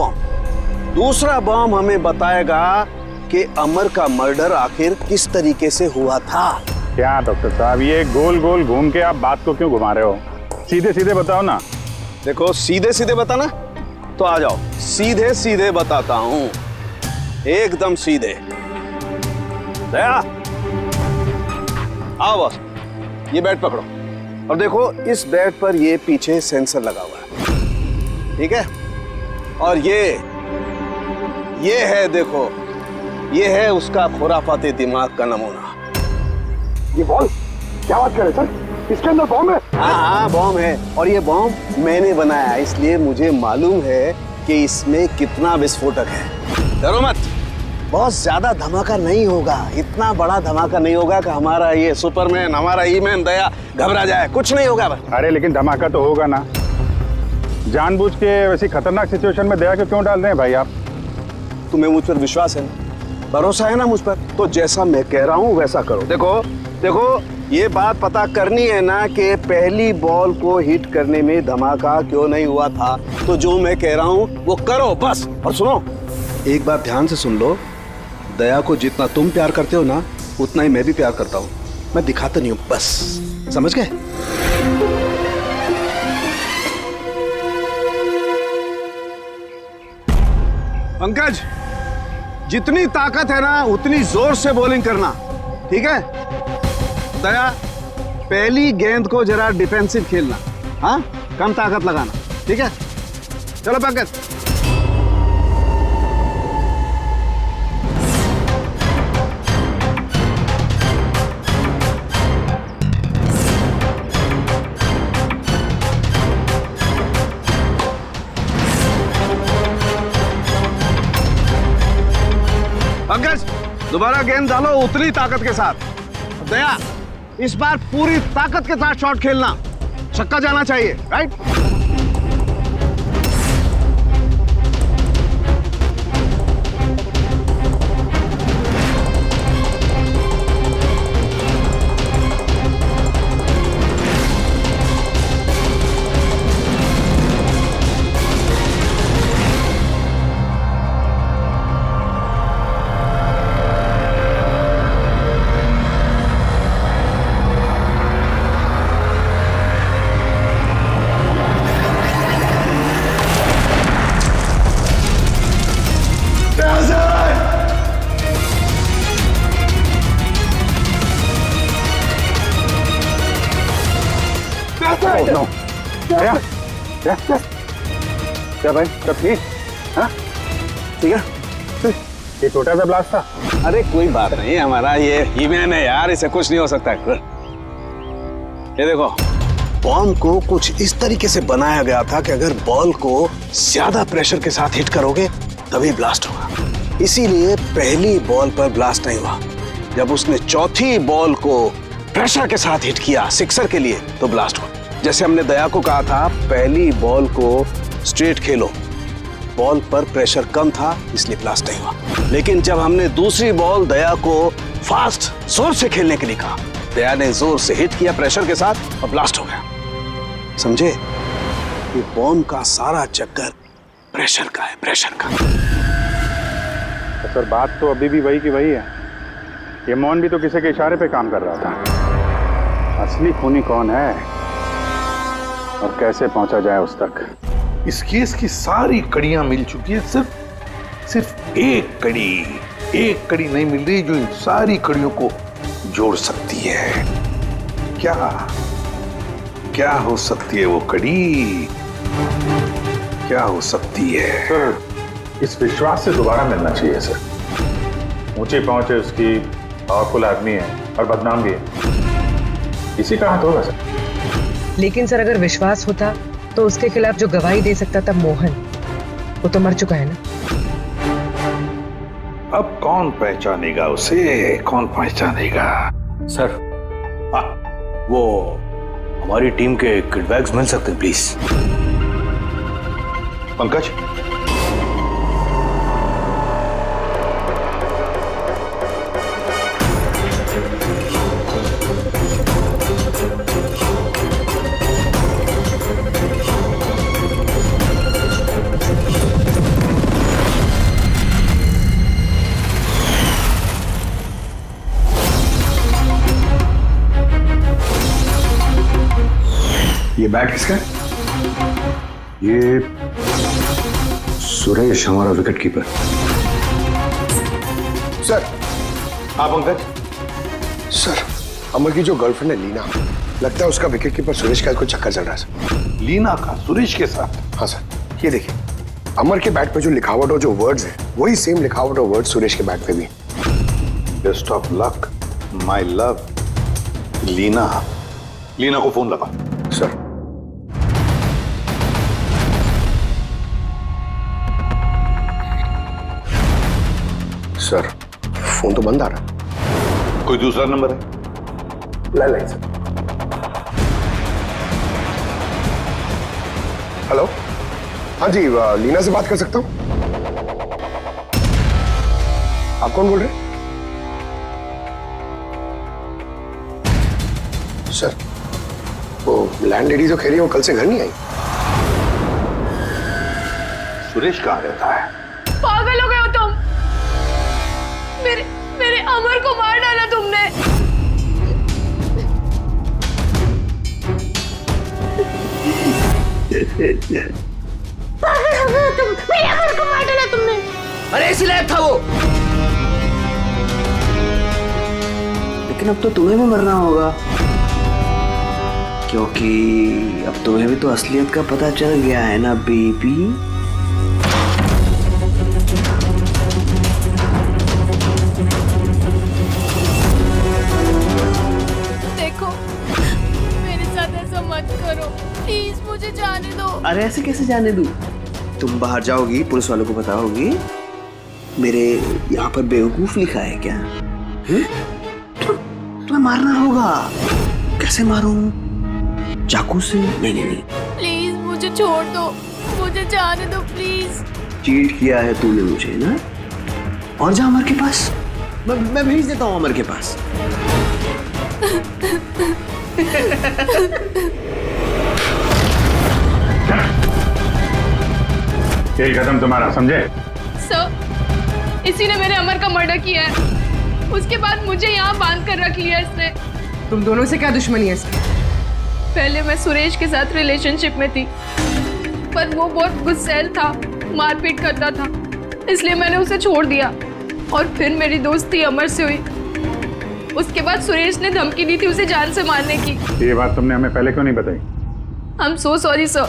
S: बॉम्ब हमें बताएगा कि अमर का मर्डर आखिर किस तरीके से हुआ था।
F: क्या डॉक्टर साहब, ये गोल गोल घूम के आप बात को क्यों घुमा रहे हो? सीधे सीधे बताओ ना।
S: देखो, सीधे सीधे बताना तो आ जाओ, सीधे सीधे बताता हूं, एकदम सीधे। दया, आओ बस, ये बेड पकड़ो और देखो, इस बेड पर ये पीछे सेंसर लगा हुआ है, ठीक है? और ये है, देखो, ये है उसका खुराफाती दिमाग का नमूना।
D: ये बॉल क्या बात कर रहे सर? इसके अंदर बॉम्ब है?
S: हाँ, बॉम्ब है, और ये बॉम्ब मैंने बनाया, इसलिए मुझे मालूम है कि इसमें कितना विस्फोटक है। डरो मत, बहुत ज्यादा धमाका नहीं होगा, इतना बड़ा धमाका नहीं होगा कि हमारा ये सुपरमैन, हमारा ईमैन दया घबरा जाए, कुछ नहीं होगा।
F: अरे लेकिन धमाका तो होगा ना। जानबूझ के वैसी खतरनाक सिचुएशन में दया को क्यों डाल रहे हैं भाई आप?
S: तुम्हें मुझ पर विश्वास है ना, भरोसा है ना मुझ पर? तो जैसा मैं कह रहा हूँ वैसा करो। देखो, ये बात पता करनी है ना कि पहली बॉल को हिट करने में धमाका क्यों नहीं हुआ था, तो जो मैं कह रहा हूँ वो करो बस। और सुनो, एक बात ध्यान से सुन लो, दया को जितना तुम प्यार करते हो ना, उतना ही मैं भी प्यार करता हूँ। मैं दिखाता नहीं हूँ, बस समझ गए? पंकज, जितनी ताकत है ना उतनी जोर से बॉलिंग करना, ठीक है? दया, पहली गेंद को जरा डिफेंसिव खेलना, हाँ, कम ताकत लगाना, ठीक है? चलो पंकज। पंकज, दोबारा गेंद डालो उतनी ताकत के साथ। दया, इस बार पूरी ताकत के साथ शॉट खेलना, छक्का जाना चाहिए, राइट?
F: क्या भाई, सब ठीक? हाँ ठीक है। ये छोटा सा ब्लास्ट था।
S: अरे कोई बात नहीं, हमारा ये ईमैन है यार, इसे कुछ नहीं हो सकता। ये देखो, बॉम्ब को कुछ इस तरीके से बनाया गया था कि अगर बॉल को ज्यादा प्रेशर के साथ हिट करोगे तभी ब्लास्ट होगा। इसीलिए पहली बॉल पर ब्लास्ट नहीं हुआ। जब उसने चौथी बॉल को प्रेशर के साथ हिट किया सिक्सर के लिए, तो ब्लास्ट हुआ। जैसे हमने दया को कहा था, पहली बॉल को स्ट्रेट खेलो, बॉल पर प्रेशर कम था इसलिए ब्लास्ट नहीं हुआ। लेकिन जब हमने दूसरी बॉल दया को फास्ट जोर से खेलने के लिए कहा, दया ने जोर से हिट किया प्रेशर के साथ और ब्लास्ट हो गया। समझे? ये बॉम्ब का सारा चक्कर प्रेशर का है, प्रेशर का।
F: तो सर बात तो अभी भी वही की वही है। ये मोहन भी तो किसी के इशारे पे काम कर रहा था। असली खूनी कौन है और कैसे पहुंचा जाए उस तक?
N: इस केस की सारी कड़ियां मिल चुकी है, सिर्फ एक कड़ी नहीं मिल रही जो इन सारी कड़ियों को जोड़ सकती है। क्या हो सकती है वो कड़ी? क्या हो सकती है?
F: सर इस विश्वास से दोबारा मिलना चाहिए सर। ऊंची पहुंच है उसकी, पावरफुल आदमी है और बदनाम भी है, इसी का हाथ होगा सर।
J: लेकिन सर अगर विश्वास होता तो उसके खिलाफ जो गवाही दे सकता था मोहन, वो तो मर चुका है ना।
N: अब कौन पहचानेगा उसे? कौन पहचानेगा?
A: सर वो हमारी टीम के किट बैग्स मिल सकते हैं प्लीज।
N: पंकज,
S: ये बैट किसका है? ये सुरेश, हमारा विकेट कीपर।
T: सर।
N: हाँ पंकज।
T: सर, अमर की जो गर्लफ्रेंड है लीना, लगता है उसका विकेट कीपर सुरेश का कोई चक्कर चल रहा है सर।
N: लीना का सुरेश के साथ?
T: हाँ सर, ये देखिए अमर के बैट पे जो लिखावट और जो वर्ड्स है वही सेम लिखावट और वर्ड सुरेश के बैट पे भी।
N: Best of luck my love. Leena को फोन लगा।
T: सर। सर फोन तो बंद आ रहा है।
N: कोई दूसरा नंबर है?
T: Landline sir. हेलो, हाँ जी, लीना से बात कर सकता हूँ? आप कौन बोल रहे हैं? सर वो लैंड लेडी जो कह रही है वो कल से घर नहीं आई।
N: सुरेश कहाँ रहता है?
K: पागल हो गए हो तुम? मेरे अमर को मार डाला तुमने।
U: पागल हो गए हो तुम? मेरे अमर को मार डाला तुमने।
A: अरे इसीलिए था वो।
V: लेकिन अब तो तुम्हें भी मरना होगा, क्योंकि अब तुम्हें भी तो असलियत का पता चल गया है ना बेबी।
K: देखो मेरे साथ ऐसा मत करो प्लीज, मुझे जाने दो।
V: अरे ऐसे कैसे जाने दूं? तुम बाहर जाओगी, पुलिस वालों को बताओगी मेरे यहाँ पर बेवकूफ लिखा है क्या? तुम्हें मारना होगा। कैसे मारूं? चाकू से? नहीं।
K: प्लीज मुझे छोड़ दो, मुझे जाने दो प्लीज।
V: चीट किया है तूने मुझे ना? और जा अमर के पास, मैं भेज देता हूँ अमर के पास।
F: यही कदम तुम्हारा, समझे?
K: सर, इसी ने मेरे अमर का मर्डर किया है। उसके बाद मुझे यहाँ बांध कर रख लिया इसने।
J: तुम दोनों से क्या दुश्मनी है इसकी?
K: पहले मैं सुरेश के साथ रिलेशनशिप में थी, पर वो बहुत गुस्सैल था, मारपीट करता था, इसलिए मैंने उसे छोड़ दिया। और फिर मेरी दोस्ती अमर से हुई। उसके बाद सुरेश ने धमकी दी थी उसे जान से मारने की।
F: ये बात तुमने हमें पहले क्यों नहीं बताई?
K: I'm so sorry sir.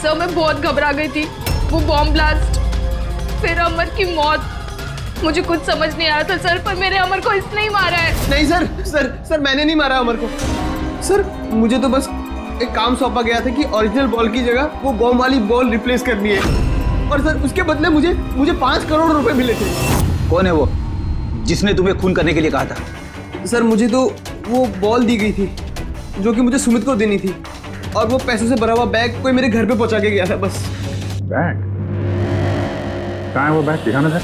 K: Sir मैं बहुत घबरा गई थी। वो बॉम्ब ब्लास्ट, फिर अमर की मौत, मुझे कुछ समझ नहीं आया था सर, पर मेरे अमर को इसने ही मारा है।
V: नहीं सर मैंने नहीं मारा अमर को। सर मुझे तो बस एक काम सौंपा गया था कि ओरिजिनल बॉल की जगह वो बॉम्ब वाली बॉल रिप्लेस करनी है, और सर उसके बदले मुझे 5 करोड़ रुपए मिले थे।
O: कौन है वो जिसने तुम्हें खून करने के लिए कहा था?
V: सर मुझे तो वो बॉल दी गई थी जो कि मुझे सुमित को देनी थी, और वो पैसों से भरा हुआ बैग कोई मेरे घर पे पहुंचा के गया था बस।
F: बैग? कहाँ है वो बैग? दिखाना था।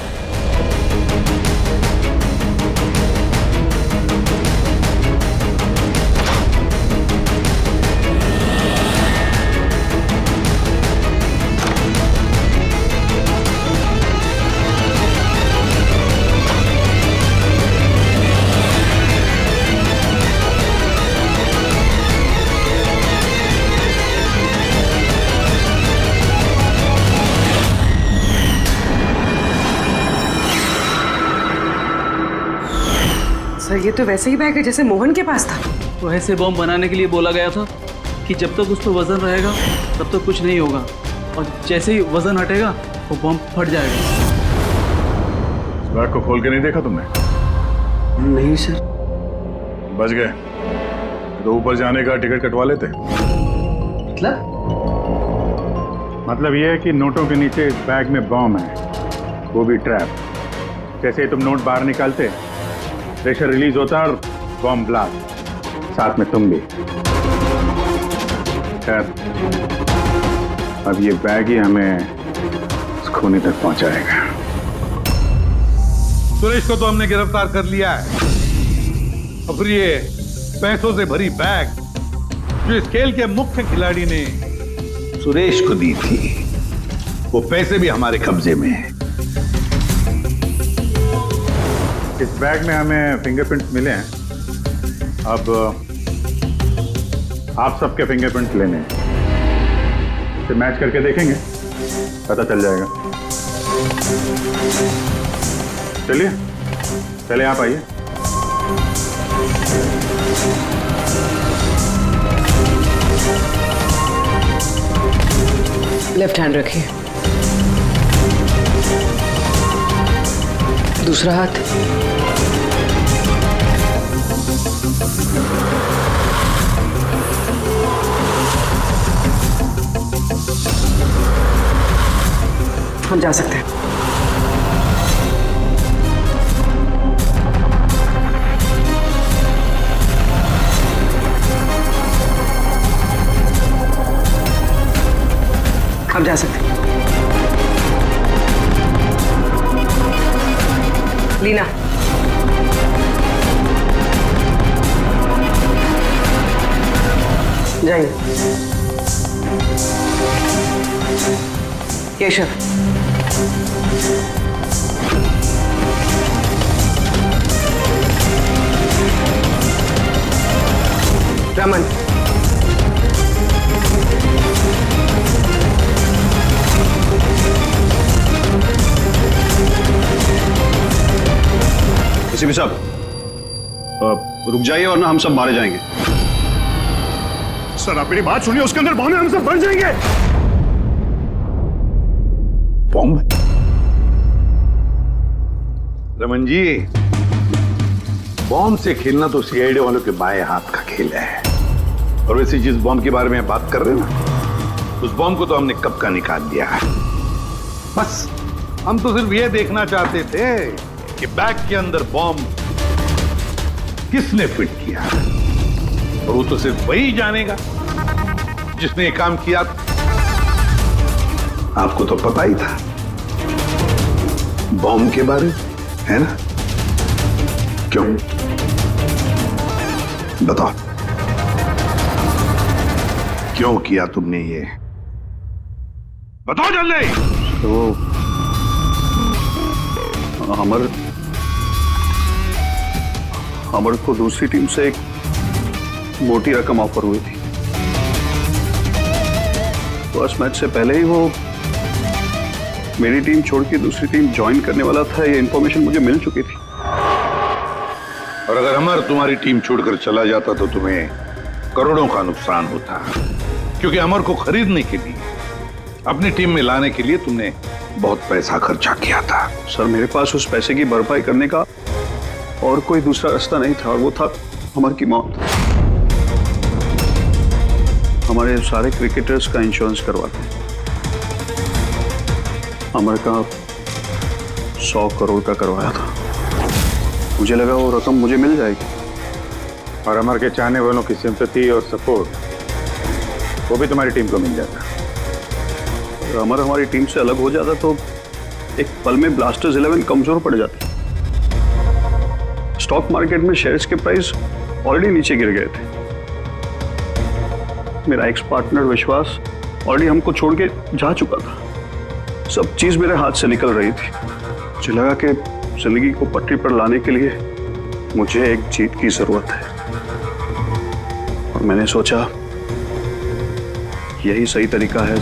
J: ये तो वैसे ही बैग है जैसे मोहन के पास था।
Q: तो ऐसे बॉम्ब बनाने के लिए बोला गया था कि जब तक उस पर वजन रहेगा तब तक कुछ नहीं होगा, और जैसे ही वजन हटेगा वो बॉम्ब फट जाएगा।
F: इस बैग को खोल के नहीं देखा तुमने?
T: नहीं सर।
F: बच गए तो ऊपर जाने का टिकट कटवा लेते। मतलब ये है कि नोटों के नीचे इस बैग में बॉम्ब है, वो भी ट्रैप। जैसे ही तुम नोट बाहर निकालते, प्रेशर रिलीज होता और बॉम्ब ब्लास्ट, साथ में तुम भी। खैर, अब ये बैग ही हमें इस खूनी तक पहुंचाएगा।
N: सुरेश को तो हमने गिरफ्तार कर लिया है, और फिर ये पैसों से भरी बैग जो इस खेल के मुख्य खिलाड़ी ने सुरेश को दी थी, वो पैसे भी हमारे कब्जे में हैं।
F: इस बैग में हमें फिंगरप्रिंट्स मिले हैं। अब आप सबके फिंगरप्रिंट्स लेने हैं, इसे मैच करके देखेंगे, पता चल जाएगा। चलिए पहले आप आइए।
J: लेफ्ट हैंड रखिए, दूसरा हाथ। हम जा सकते हैं। हम जा सकते हैं। लीना, जाइए। केशव, रमन,
M: एसीपी साहब, रुक जाइए वरना हम सब मारे जाएंगे।
F: सर आप मेरी बात सुनिए, उसके अंदर बॉम्ब है, हम सब मर जाएंगे।
N: बॉम्ब? रमन जी, बॉम्ब से खेलना तो सीआईडी वालों के बाएं हाथ का खेल है। और वैसे जिस बॉम्ब के बारे में बात कर रहे हैं ना, उस बॉम्ब को तो हमने कब का निकाल दिया है। बस हम तो सिर्फ ये देखना चाहते थे कि बैग के अंदर बॉम्ब किसने फिट किया, और वो तो सिर्फ वही जानेगा जिसने ये काम किया। आपको तो पता ही था बॉम्ब के बारे में, है ना? क्यों बताओ, क्यों किया तुमने ये? बताओ जल्दी।
M: तो अमर को दूसरी टीम से एक मोटी रकम ऑफर हुई थी। फर्स्ट मैच से पहले ही वो मेरी टीम छोड़ के दूसरी टीम ज्वाइन करने वाला था, ये इंफॉर्मेशन मुझे मिल चुकी थी।
N: और अगर अमर तुम्हारी टीम छोड़कर चला जाता तो तुम्हें करोड़ों का नुकसान होता, क्योंकि अमर को खरीदने के लिए, अपनी टीम में लाने के लिए तुमने बहुत पैसा खर्चा किया था।
M: सर मेरे पास उस पैसे की भरपाई करने का और कोई दूसरा रास्ता नहीं था, और वो था अमर की मौत। हमारे सारे क्रिकेटर्स का इंश्योरेंस करवाते हैं। अमर का 100 करोड़ का करवाया था। मुझे लगा वो रकम मुझे मिल जाएगी,
F: और अमर के चाहने वालों की सिंपैथी और सपोर्ट वो भी तुम्हारी टीम को मिल जाता।
M: अगर अमर हमारी टीम से अलग हो जाता तो एक पल में ब्लास्टर्स 11 कमजोर पड़ जाती। स्टॉक मार्केट में शेयर्स के प्राइस ऑलरेडी नीचे गिर गए थे। मेरा एक्स पार्टनर विश्वास ऑलरेडी हमको छोड़ के जा चुका था। सब चीज मेरे हाथ से निकल रही थी। मुझे लगा कि जिंदगी को पटरी पर लाने के लिए मुझे एक जीत की जरूरत है, और मैंने सोचा यही सही तरीका है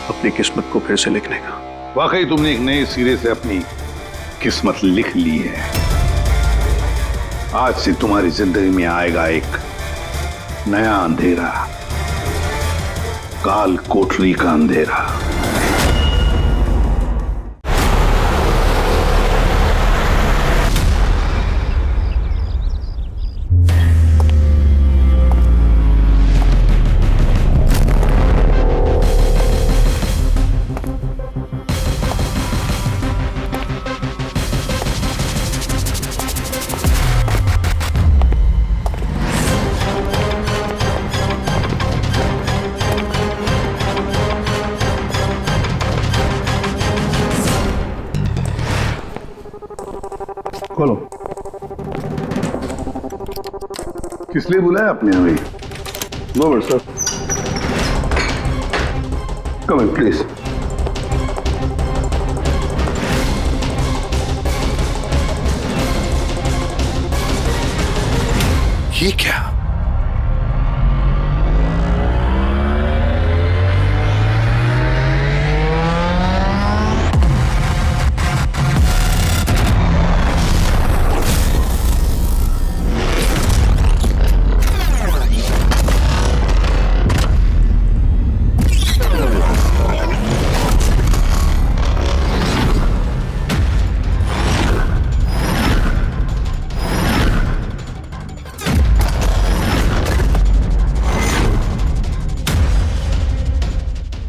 M: अपनी किस्मत को फिर से लिखने का।
N: वाकई तुमने एक नए सिरे से अपनी किस्मत लिख ली है। आज से तुम्हारी जिंदगी में आएगा एक नया अंधेरा, काल कोठरी का अंधेरा।
M: खोलो। किस लिए बुलाया आपने हमें? No but sir, come in please.
N: ये क्या?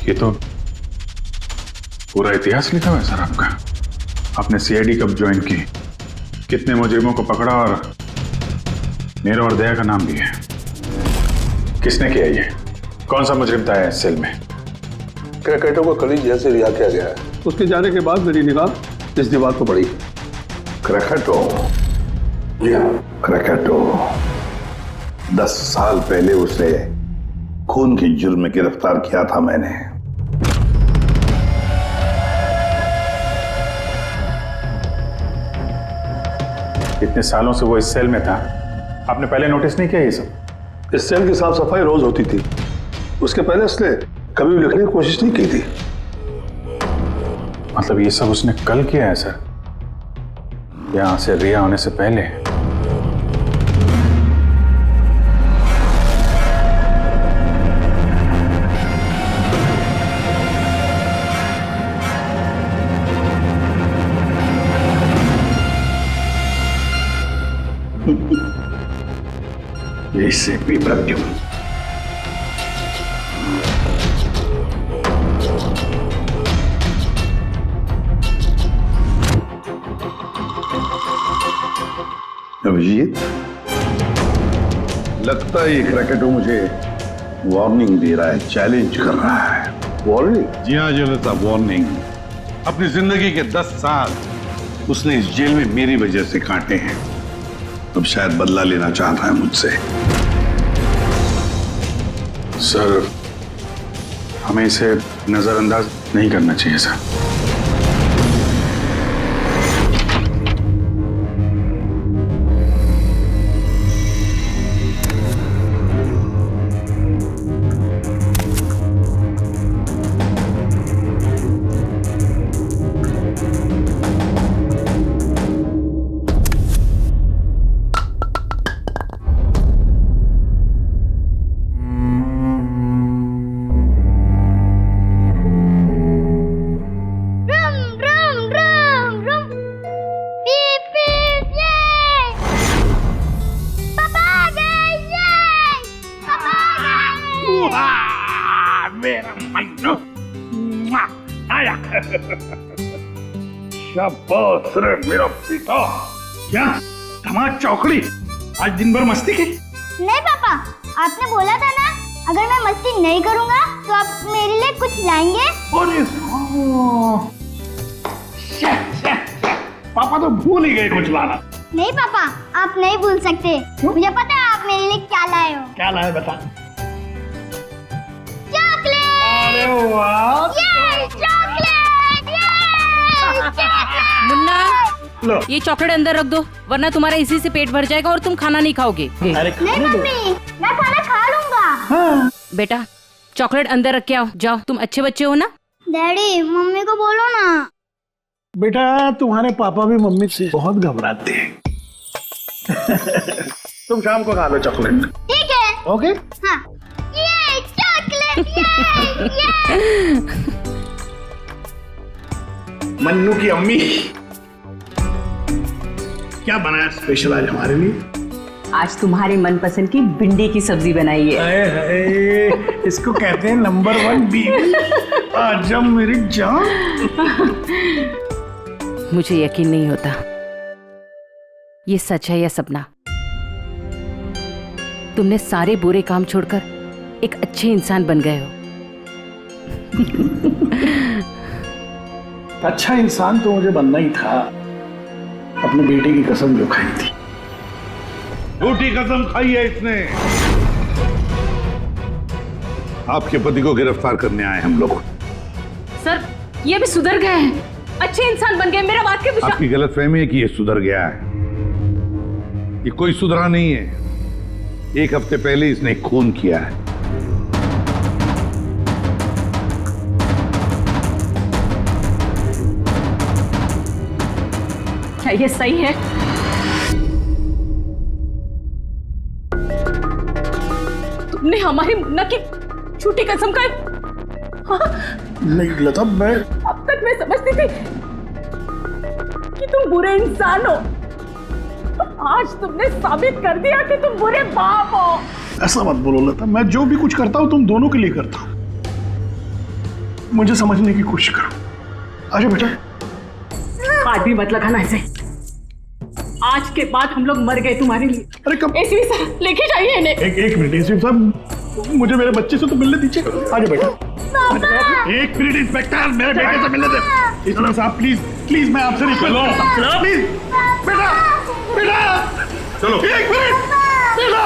F: ये तो पूरा इतिहास लिखा हुआ है सर आपका। आपने सीआईडी कब ज्वाइन की, कितने मुजरिमों को पकड़ा और मेरा और दया का नाम भी है। किसने किया ये? कौन सा मुजरिम था इस सेल में?
N: क्रैकेटो को कल ही जेल से रिहा किया गया है।
M: उसके जाने के बाद मेरी निगाह इस दीवार को पड़ी।
N: क्रैकेटो? जी हाँ, क्रैकेटो। 10 साल पहले उसे खून के जुर्म में गिरफ्तार किया था मैंने।
F: इतने सालों से वो इस सेल में था, आपने पहले नोटिस नहीं किया ये सब?
M: इस सेल की साफ सफाई रोज होती थी, उसके पहले उसने कभी भी लिखने की कोशिश नहीं की थी।
F: मतलब ये सब उसने कल किया है सर, यहां से रिहा होने से पहले?
N: इससे भी प्रत्युम अभिजीत, लगता है ये क्रैकेटो मुझे वार्निंग दे रहा है, चैलेंज कर रहा है। वार्निंग? जी हाँ जनता, वार्निंग। अपनी जिंदगी के 10 साल उसने इस जेल में मेरी वजह से काटे हैं। अब शायद बदला लेना चाहता है मुझसे।
F: सर, हमें इसे नजरअंदाज नहीं करना चाहिए सर।
N: शाबाश रे मेरा बेटा। क्या धमाल चौकड़ी, आज दिन भर मस्ती की?
U: नहीं पापा, आपने बोला था ना अगर मैं मस्ती नहीं करूंगा तो आप मेरे लिए कुछ लाएंगे।
N: अरे पापा तो भूल ही गए कुछ लाना।
U: नहीं पापा, आप नहीं भूल सकते। मुझे पता है आप मेरे लिए क्या लाए हो।
N: क्या लाए बता।
U: चॉकलेट।
N: अरे वाह,
B: मुन्ना, ये चॉकलेट अंदर रख दो वरना तुम्हारा इसी से पेट भर जाएगा और तुम खाना नहीं खाओगे।
U: नहीं मम्मी, मैं खाना खा लूंगा।
B: हाँ। बेटा चॉकलेट अंदर रख के आओ, जाओ, तुम अच्छे बच्चे हो ना।
U: डैडी मम्मी को बोलो ना।
N: बेटा तुम्हारे पापा भी मम्मी से बहुत घबराते हैं। तुम शाम को खा लो चॉकलेट।
U: ठीक है।
N: ओके।
U: हाँ। ये चॉकलेट ये।
N: मन्नू की अम्मी क्या बनाया स्पेशल आज हमारे लिए?
P: आज तुम्हारे मनपसंद की भिंडी की सब्जी बनाई है।
N: हाय हाय, इसको कहते हैं नंबर 1 बीवी। आज मेरी जान।
B: मुझे यकीन नहीं होता ये सच है या सपना। तुमने सारे बुरे काम छोड़कर एक अच्छे इंसान बन गए हो।
N: अच्छा इंसान तो मुझे बनना ही था, अपने बेटे की कसम जो खाई थी।
C: झूठी कसम खाई है इसने। आपके पति को गिरफ्तार करने आए हम लोग।
P: सर ये भी सुधर गए हैं, अच्छे इंसान बन गए। मेरा वाक्य विश्वास।
C: आपकी गलतफहमी है कि ये सुधर गया है। ये कोई सुधरा नहीं है। 1 हफ्ते पहले इसने खून किया है।
P: क्या ये सही है? तुमने हमारी मुन्ना की झूठी कसम का। हाँ?
N: नहीं लता, मैं
P: अब तक मैं समझती थी कि तुम बुरे इंसान हो। आज तुमने साबित कर दिया कि तुम बुरे बाप हो।
N: ऐसा मत बोलो लता, मैं जो भी कुछ करता हूं तुम दोनों के लिए करता हूं। मुझे समझने की कोशिश करो। आजा बेटा।
P: हाथ भी मत लगाना ऐसे। आज के बाद हम लोग मर गए तुम्हारे लिए।
N: अरे कब?
P: एसपी साहब लेके जाइए इन्हें।
N: एक मिनट एसपी साहब, मुझे मेरे बच्चे से तो मिलने दीजिए। आजा बेटा। 1 मिनट इंस्पेक्टर, मेरे बेटे से मिलने दे। एसपी साहब प्लीज प्लीज, मैं आपसे रिक्वेस्ट करता हूं प्लीज। बेटा बेटा चलो 1 मिनट बेटा।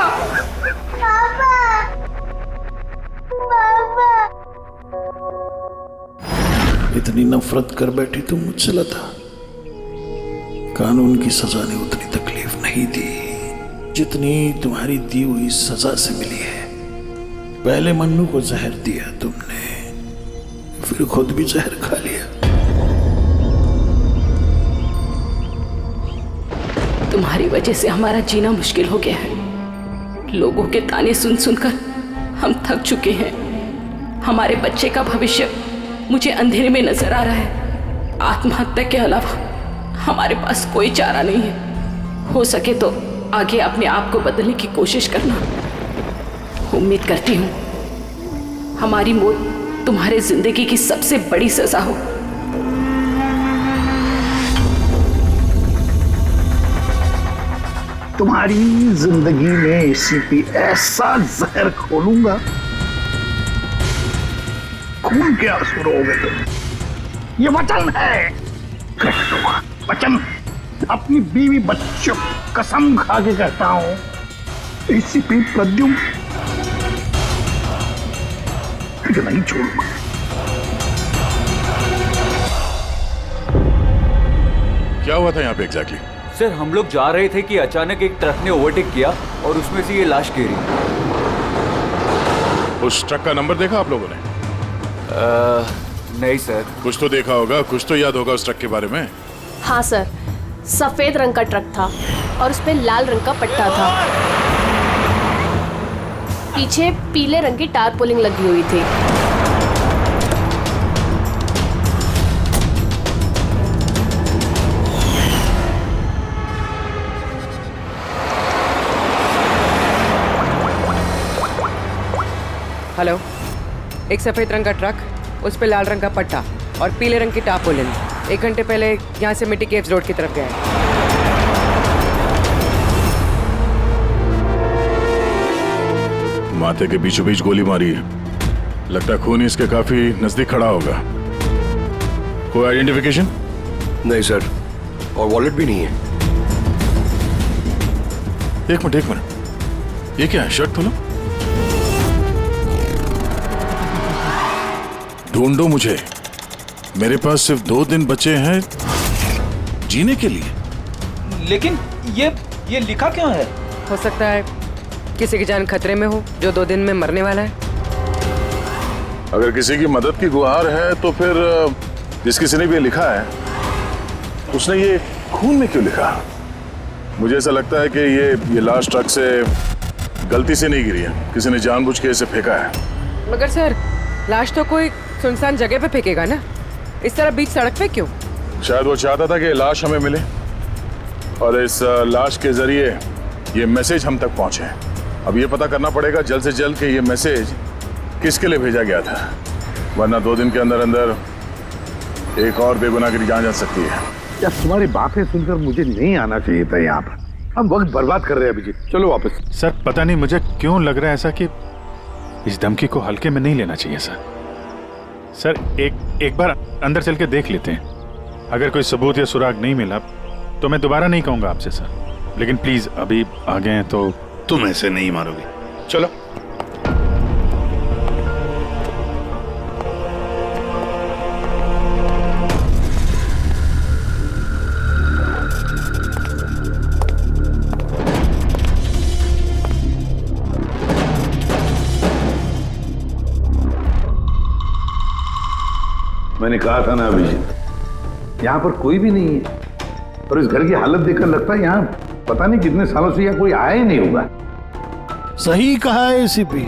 N: इतनी नफरत कर बैठी तुम मुझसे लता। कानून की सजा ने उतनी तकलीफ नहीं दी जितनी तुम्हारी दी हुई सजा से मिली है। पहले मन्नू को जहर दिया तुमने, फिर खुद भी जहर खा लिया।
B: तुम्हारी वजह से हमारा जीना मुश्किल हो गया है। लोगों के ताने सुन सुनकर हम थक चुके हैं। हमारे बच्चे का भविष्य मुझे अंधेरे में नजर आ रहा है। आत्महत्या के अलावा हमारे पास कोई चारा नहीं है। हो सके तो आगे अपने आप को बदलने की कोशिश करना। उम्मीद करती हूँ हमारी मौत तुम्हारे जिंदगी की सबसे बड़ी सजा हो।
N: तुम्हारी जिंदगी में एसीपी ऐसा जहर खोलूंगा, खून के आंसू रोगे तुम। ये वचन है, वचन। अपनी बीवी बच्चों कसम खा के कहता हूं, एसीपी प्रद्युम्न फिर नहीं छोड़ूंगा।
F: क्या हुआ था यहाँ पे एग्जैक्टली?
H: सर हम लोग जा रहे थे कि अचानक एक ट्रक ने ओवरटेक किया और उसमें से ये लाश गिरी।
F: उस ट्रक का नंबर देखा आप लोगों ने?
H: नहीं सर।
F: कुछ तो देखा होगा, कुछ तो याद होगा उस ट्रक के बारे में।
L: हाँ सर, सफेद रंग का ट्रक था और उस पे लाल रंग का पट्टा था। पीछे पीले रंग की टारपोलिंग लगी हुई थी।
J: हेलो, एक सफेद रंग का ट्रक, उस पे लाल रंग का पट्टा और पीले रंग की टारपोलिन 1 घंटे पहले यहाँ से मिट्टी केव्स रोड की तरफ गया है।
F: माथे के बीचों बीच गोली मारी है। लगता है खून इसके काफी नजदीक खड़ा होगा। कोई आइडेंटिफिकेशन?
T: नहीं सर, और वॉलेट भी नहीं है।
F: एक मिनट, ये क्या है? शर्ट खोलो, ढूंढो मुझे। मेरे पास सिर्फ 2 दिन बचे हैं जीने के लिए।
I: लेकिन ये लिखा क्यों है?
J: हो सकता है किसी की जान खतरे में हो जो 2 दिन में मरने वाला है।
F: अगर किसी की मदद की गुहार है तो फिर जिस किसी ने भी लिखा है उसने ये खून में क्यों लिखा? मुझे ऐसा लगता है कि ये लाश ट्रक से गलती से नहीं गिरी है, किसी ने जानबूझ के इसे फेंका है।
J: मगर सर, लाश तो कोई सुनसान जगह पे फेंकेगा ना, इस तरह बीच सड़क पे क्यों?
F: शायद वो चाहता था कि लाश हमें मिले और इस लाश के जरिए ये मैसेज हम तक पहुंचे। अब ये पता करना पड़ेगा जल्द से जल्द कि ये मैसेज किसके लिए भेजा गया था, वरना 2 दिन के अंदर अंदर एक और बेगुनाहगिरी जान जा सकती है।
N: यार तुम्हारी बातें सुनकर मुझे नहीं आना चाहिए था यहाँ पर, हम वक्त बर्बाद कर रहे हैं अभिजीत, चलो वापस।
F: सर पता नहीं मुझे क्यों लग रहा है ऐसा कि इस धमकी को हल्के में नहीं लेना चाहिए सर। सर एक बार अंदर चल के देख लेते हैं, अगर कोई सबूत या सुराग नहीं मिला तो मैं दोबारा नहीं कहूंगा आपसे सर, लेकिन प्लीज अभी आ गए हैं तो।
N: तुम ऐसे नहीं मारोगे, चलो। मैंने कहा था ना अभिजीत, यहाँ पर कोई भी नहीं है और इस घर की हालत देखकर लगता है यहाँ पता नहीं कितने सालों से यहाँ कोई आया ही नहीं होगा।
E: सही कहा है एसीपी।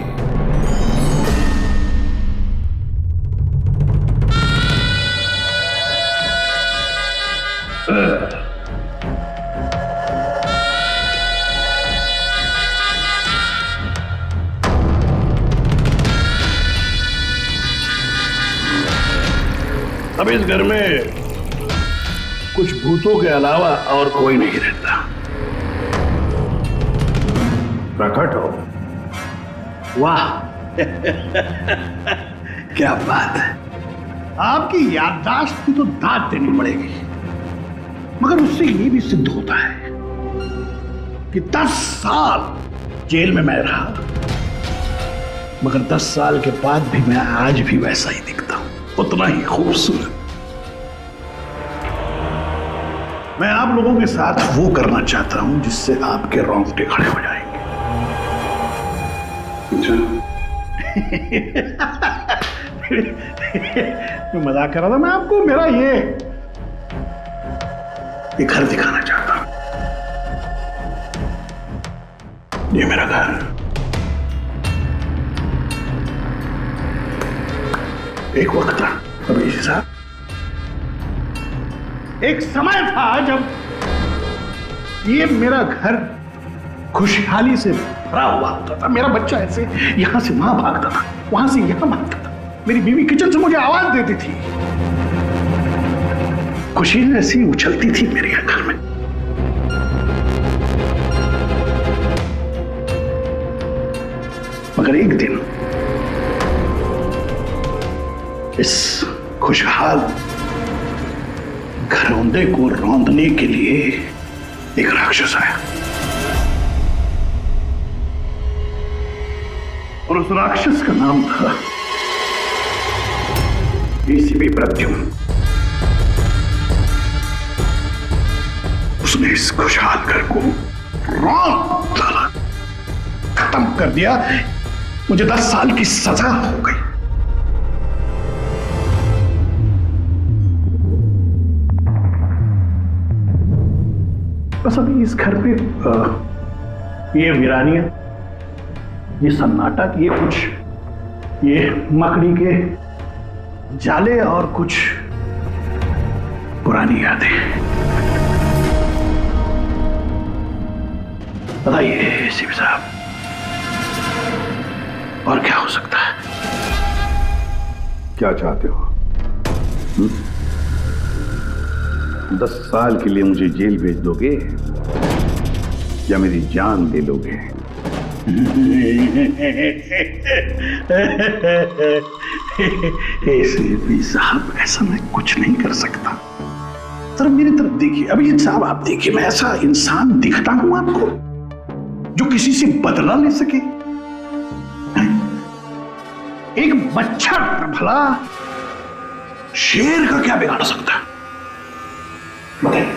N: अब इस घर में कुछ भूतों के अलावा और कोई नहीं रहता। प्रकट हो।
E: वाह क्या बात है, आपकी याददाश्त की तो दाद देनी पड़ेगी, मगर उससे ये भी सिद्ध होता है कि 10 साल जेल में मैं रहा, मगर 10 साल के बाद भी मैं आज भी वैसा ही दिखता हूं, उतना ही खूबसूरत। मैं आप लोगों के साथ वो करना चाहता हूं जिससे आपके रोंगटे खड़े हो जाएंगे। मैं मजाक कर रहा था, मैं आपको मेरा ये घर दिखाना चाहता हूं। ये मेरा घर, एक वक्त था अभिजीत साहब, एक समय था जब ये मेरा घर खुशहाली से भरा हुआ होता था। मेरा बच्चा ऐसे यहां से वहां भागता था, वहां से यहां भागता था, मेरी बीवी किचन से मुझे आवाज देती थी, खुशी ऐसी उछलती थी मेरे घर में। मगर एक दिन इस खुशहाल घरौंदे को रौंदने के लिए एक राक्षस आया और उस राक्षस का नाम था एसीपी प्रद्युम्न। उसने इस खुशहाल घर को रौंद डाला, खत्म कर दिया। मुझे 10 साल की सजा हो गई। बस अभी इस घर पे ये वीरानियत, ये सन्नाटा, ये कुछ ये मकड़ी के जाले और कुछ पुरानी यादें। बताइए सीपी साहब, और क्या हो सकता है?
N: क्या चाहते हो? 10 साल के लिए मुझे जेल भेज दोगे या मेरी जान ले लोगे?
E: एसीपी साहब, ऐसा मैं कुछ नहीं कर सकता। जरा मेरी तरफ देखिए अभिजीत साहब, आप देखिए, मैं ऐसा इंसान दिखता हूं आपको जो किसी से बदला ले सके? एक बच्चा भला शेर का क्या बिगाड़ सकता है? बताइए।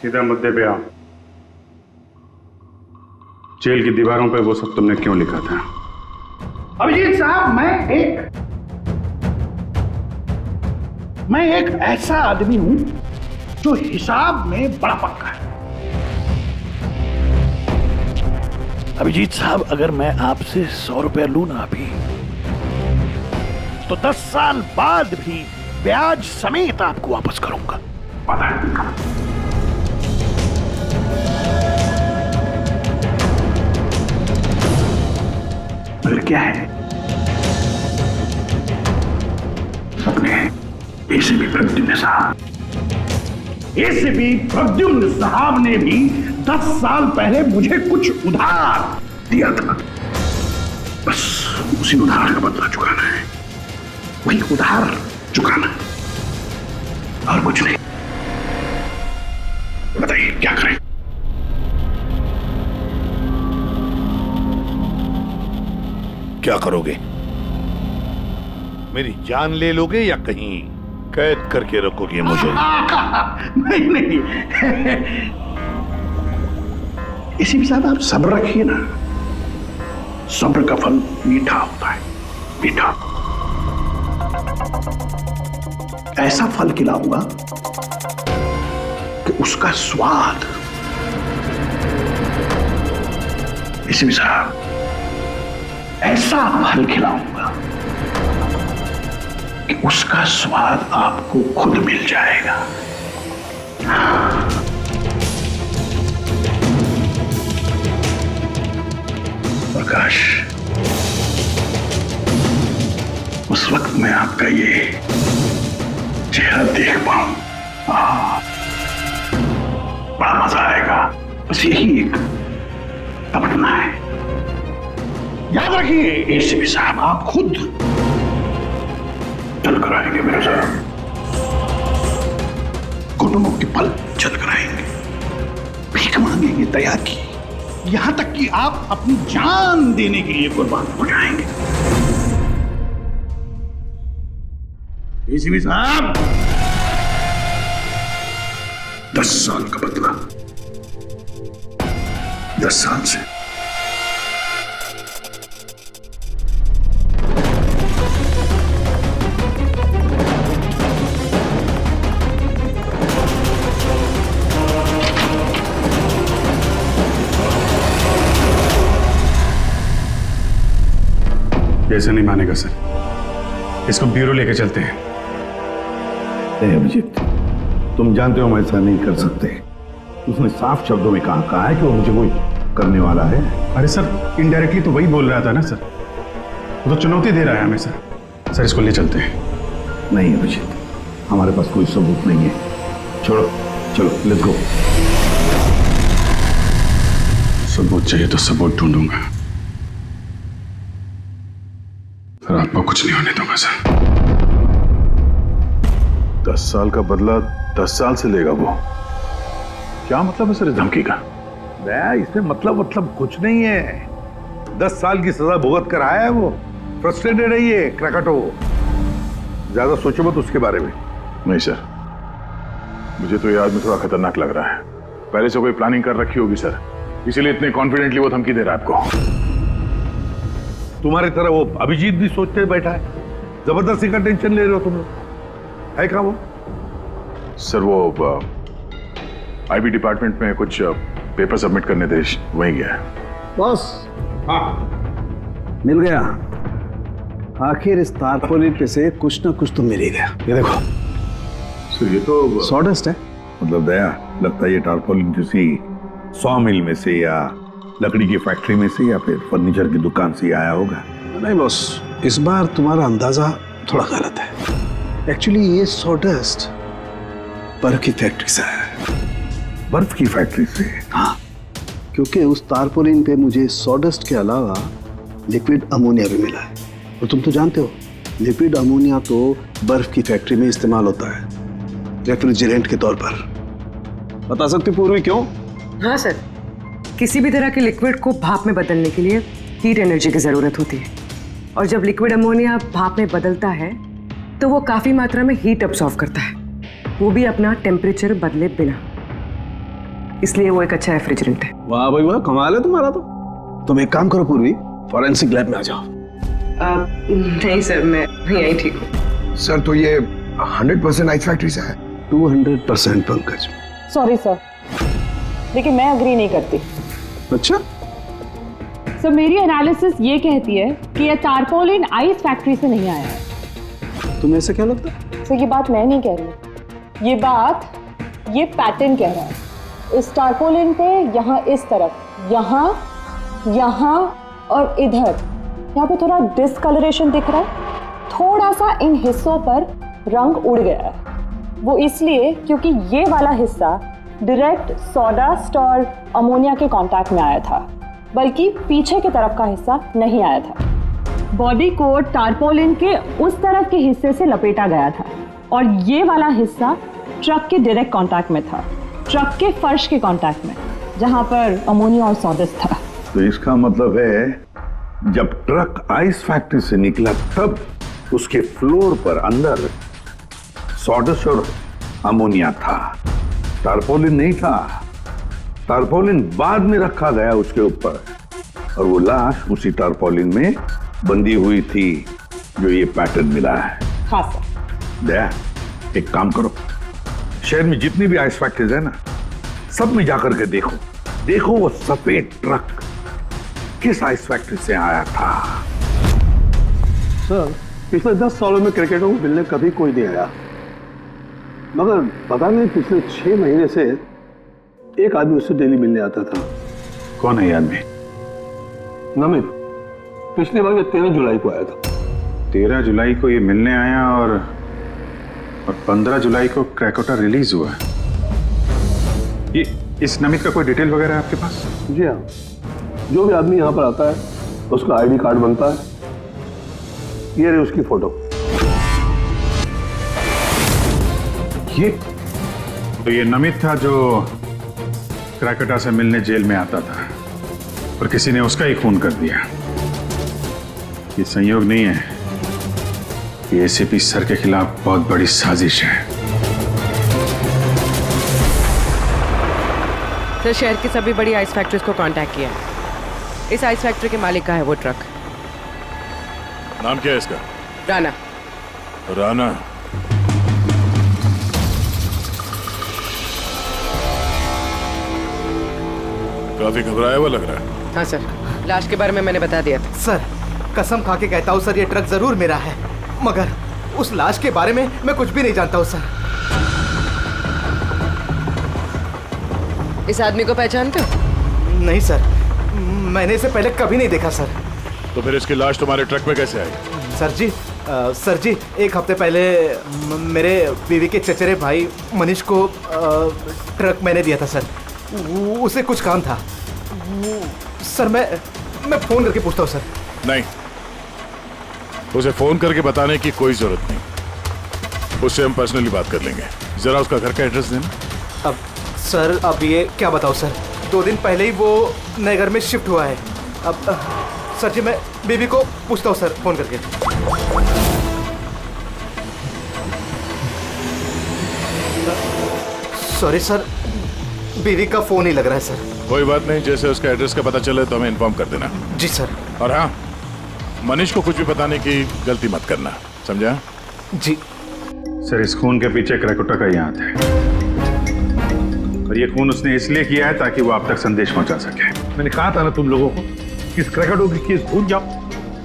G: सीधा मुद्दे पे आओ। जेल की दीवारों पे वो सब तुमने क्यों लिखा था?
E: अभिजीत साहब, मैं एक ऐसा आदमी हूं जो हिसाब में बड़ा पक्का है। अभिजीत साहब, अगर मैं आपसे 100 रुपया लूं ना अभी, तो 10 साल बाद भी ब्याज समेत आपको वापस करूंगा। वादा है? मगर क्या है, अपने एसीपी प्रद्युम्न साहब ने भी 10 साल पहले मुझे कुछ उधार दिया था। बस उसी उधार का बदला चुकाना है, वही उधार चुकाना है और कुछ नहीं। बताइए क्या करें?
N: क्या करोगे? मेरी जान ले लोगे या कहीं कैद करके रखोगे मुझे?
E: नहीं नहीं, इसी के साथ आप सब्र रखिए ना, सब्र का फल मीठा होता है, मीठा। ऐसा फल खिलाऊंगा कि उसका स्वाद, इसी साहब ऐसा फल खिलाऊंगा कि उसका स्वाद आपको खुद मिल जाएगा। प्रकाश, उस वक्त मैं आपका ये चेहरा देख पाऊं, बड़ा मजा आएगा। बस यही एक तमन्ना है। याद रखिए एसीपी साहब, आप खुद चल कर आएंगे मेरे साथ, घुटनों के पल चल कर आएंगे, भीख मांगेंगे दया की, यहां तक कि आप अपनी जान देने के लिए कुर्बान हो जाएंगे। एसीपी साहब, 10 साल का बदला, 10 साल से।
G: ऐसा नहीं मानेगा सर, इसको ब्यूरो लेके चलते हैं।
N: अभिजीत, तुम जानते हो हम ऐसा नहीं कर सकते। उसने साफ शब्दों में कहा है कि वो मुझे कोई करने वाला है।
G: अरे सर, इनडायरेक्टली तो वही बोल रहा था ना सर, वो तो चुनौती दे रहा है हमें सर। सर इसको ले चलते हैं।
N: नहीं अभिजीत, हमारे पास कोई सबूत नहीं है। छोड़ो, चलो लेट्स गो।
G: सबूत चाहिए तो सबूत ढूंढूंगा सर, आपको कुछ नहीं होने दूंगा सर।
C: 10 साल का बदला 10 साल से लेगा वो? क्या मतलब है सर इस धमकी का?
N: इसमें मतलब कुछ नहीं है। 10 साल की सजा भुगत कर आया है वो। फ्रस्ट्रेटेड है ये क्रैकटो। ज्यादा सोचो मत उसके बारे में।
C: नहीं सर, मुझे तो ये आदमी थोड़ा खतरनाक लग रहा है। पहले से कोई प्लानिंग कर रखी होगी सर, इसीलिए इतने कॉन्फिडेंटली वो धमकी दे रहा है आपको।
N: तुम्हारी तरह वो अभिजीत भी सोचते बैठा है। जबरदस्ती का टेंशन ले रहे हो तुम लोग, है क्या वो?
C: सर वो आईबी डिपार्टमेंट में कुछ पेपर सबमिट करने थे, वहीं गया है।
M: बॉस, मिल गया। आखिर इस तारपोलिन पे से कुछ ना कुछ तो मिल ही गया। ये देखो
N: सर, ये तो
M: सॉडस्ट है।
N: मतलब दया, लगता है ये टारपोलिन किसी सॉ मिल में से या लकड़ी की फैक्ट्री में से या फिर फर्नीचर की दुकान से आया होगा।
M: नहीं बॉस, इस बार तुम्हारा अंदाजा थोड़ा गलत है। एक्चुअली ये सॉडस्ट बर्फ की फैक्ट्री से है।
N: बर्फ की फैक्ट्री से?
M: हाँ, क्योंकि उस तारपोलिन पे मुझे सॉडस्ट के अलावा लिक्विड अमोनिया भी मिला है। और तुम तो जानते हो, लिक्विड अमोनिया तो बर्फ की फैक्ट्री में इस्तेमाल होता है रेफ्रिजरेंट के तौर पर। बता सकते पूर्वी क्यों?
J: हाँ सर, किसी भी तरह के लिक्विड को भाप में बदलने के लिए हीट एनर्जी की जरूरत होती है, और जब लिक्विड अमोनिया भाप में बदलता है तो वो काफी मात्रा में हीट अब्सॉर्ब करता है, वो भी अपना टेम्परेचर बदले बिना। इसलिए वो एक अच्छा रेफ्रिजरेंट है।
M: वाह भाई वाह, कमाल है तुम्हारा तो। तुम एक काम करो पूर्वी, फॉरेंसिक लैब में आ जाओ।
J: नहीं सर, मैं यहीं ठीक हूँ।
T: सर तो ये 100% आइस फैक्ट्री से है?
M: 200% पंकज।
P: सॉरी सर, लेकिन मैं अग्री नहीं करती।
M: अच्छा,
P: तो मेरी एनालिसिस ये कहती है कि ये टारपोलिन आइस फैक्ट्री से नहीं आया है।
M: तुम्हें ऐसा क्या लगता है?
P: सर ये बात मैं नहीं कह रही, ये पैटर्न कह रहा है। इस टारपोलिन पे यहाँ इस तरफ, यहाँ यहाँ और इधर, यहाँ पे थोड़ा डिसकलरेशन दिख रहा है। थोड़ा सा इन हिस्सों पर रंग उड़ गया है। वो इसलिए क्योंकि ये वाला हिस्सा डायरेक्ट सॉडास्ट और अमोनिया के कांटेक्ट में आया था, बल्कि पीछे की तरफ का हिस्सा नहीं आया था। बॉडी को टारपोलिन के उस तरफ के हिस्से से लपेटा गया था और ये वाला हिस्सा ट्रक के डायरेक्ट कांटेक्ट में था, ट्रक के फर्श के कांटेक्ट में, जहां पर अमोनिया और सॉडस्ट था।
N: तो इसका मतलब है जब ट्रक आइस फैक्ट्री से निकला तब उसके फ्लोर पर अंदर सॉडस्ट और अमोनिया था, टारपोलिन नहीं था। टारपोलिन बाद में रखा गया उसके ऊपर और वो लाश उसी टारपोलिन में बंधी हुई थी जो ये पैटर्न मिला है।
P: हाँ सर।
N: दया, एक काम करो, शहर में जितनी भी आइस फैक्ट्रीज है ना, सब में जाकर के देखो वो सफेद ट्रक किस आइस फैक्ट्री से आया था।
M: सर, पिछले 10 सालों में क्रिकेटरों को मिलने कभी कोई नहीं आया, मगर पता नहीं पिछले 6 महीने से एक आदमी उससे डेली मिलने आता था।
F: कौन है ये आदमी?
M: नमित। पिछले बार 13 जुलाई को आया था।
F: 13 जुलाई को ये मिलने आया और 15 जुलाई को क्रैकोटा रिलीज हुआ। ये इस नमित का कोई डिटेल वगैरह है आपके पास?
M: जी हाँ, जो भी आदमी यहाँ पर आता है उसका आईडी कार्ड बनता है। ये रही उसकी फोटो।
F: ये नमित था जो क्रैकोटा से मिलने जेल में आता था और किसी ने उसका ही खून कर दिया। ये संयोग नहीं है, ये एसीपी सर के खिलाफ बहुत बड़ी साजिश है।
J: सर, शहर की सभी बड़ी आइस फैक्ट्रीज को कांटेक्ट किया है। इस आइस फैक्ट्री के मालिक का है वो ट्रक।
F: नाम क्या है इसका?
J: राणा।
F: राणा। काफी घबराया हुआ लग रहा है।
J: हाँ सर, लाश के बारे में मैंने बता दिया था।
O: सर, कसम खा के कहता हूँ सर, ये ट्रक जरूर मेरा है, मगर उस लाश के बारे में मैं कुछ भी नहीं जानता हूँ सर।
J: इस आदमी को पहचानते हो?
O: नहीं सर, मैंने इसे पहले कभी नहीं देखा सर।
F: तो फिर इसकी लाश तुम्हारे ट्रक में कैसे आई?
O: सर जी, एक हफ्ते पहले मेरे बीवी के चचेरे भाई मनीष को ट्रक मैंने दिया था सर। उसे कुछ काम था सर। मैं फोन करके पूछता हूँ सर।
F: नहीं, उसे फोन करके बताने की कोई जरूरत नहीं, उससे हम पर्सनली बात कर लेंगे। जरा उसका घर का एड्रेस देना।
O: अब सर, अब ये क्या बताओ सर, 2 दिन पहले ही वो नए घर में शिफ्ट हुआ है। अब सर जी, मैं बीबी को पूछता हूँ सर फोन करके। सॉरी सर, बीवी का फोन ही लग रहा है सर।
F: कोई बात नहीं, जैसे उसका एड्रेस का पता चले तो हमें इन्फॉर्म कर देना।
O: जी सर।
F: और हाँ, मनीष को कुछ भी बताने की गलती मत करना, समझा?
O: जी
F: सर। इस खून के पीछे क्रैकोटा का ही हाथ है और ये खून उसने इसलिए किया है ताकि वो आप तक संदेश पहुंचा सके।
N: मैंने कहा था ना तुम लोगों को, इस क्रैकोटा की केस भूल जाओ,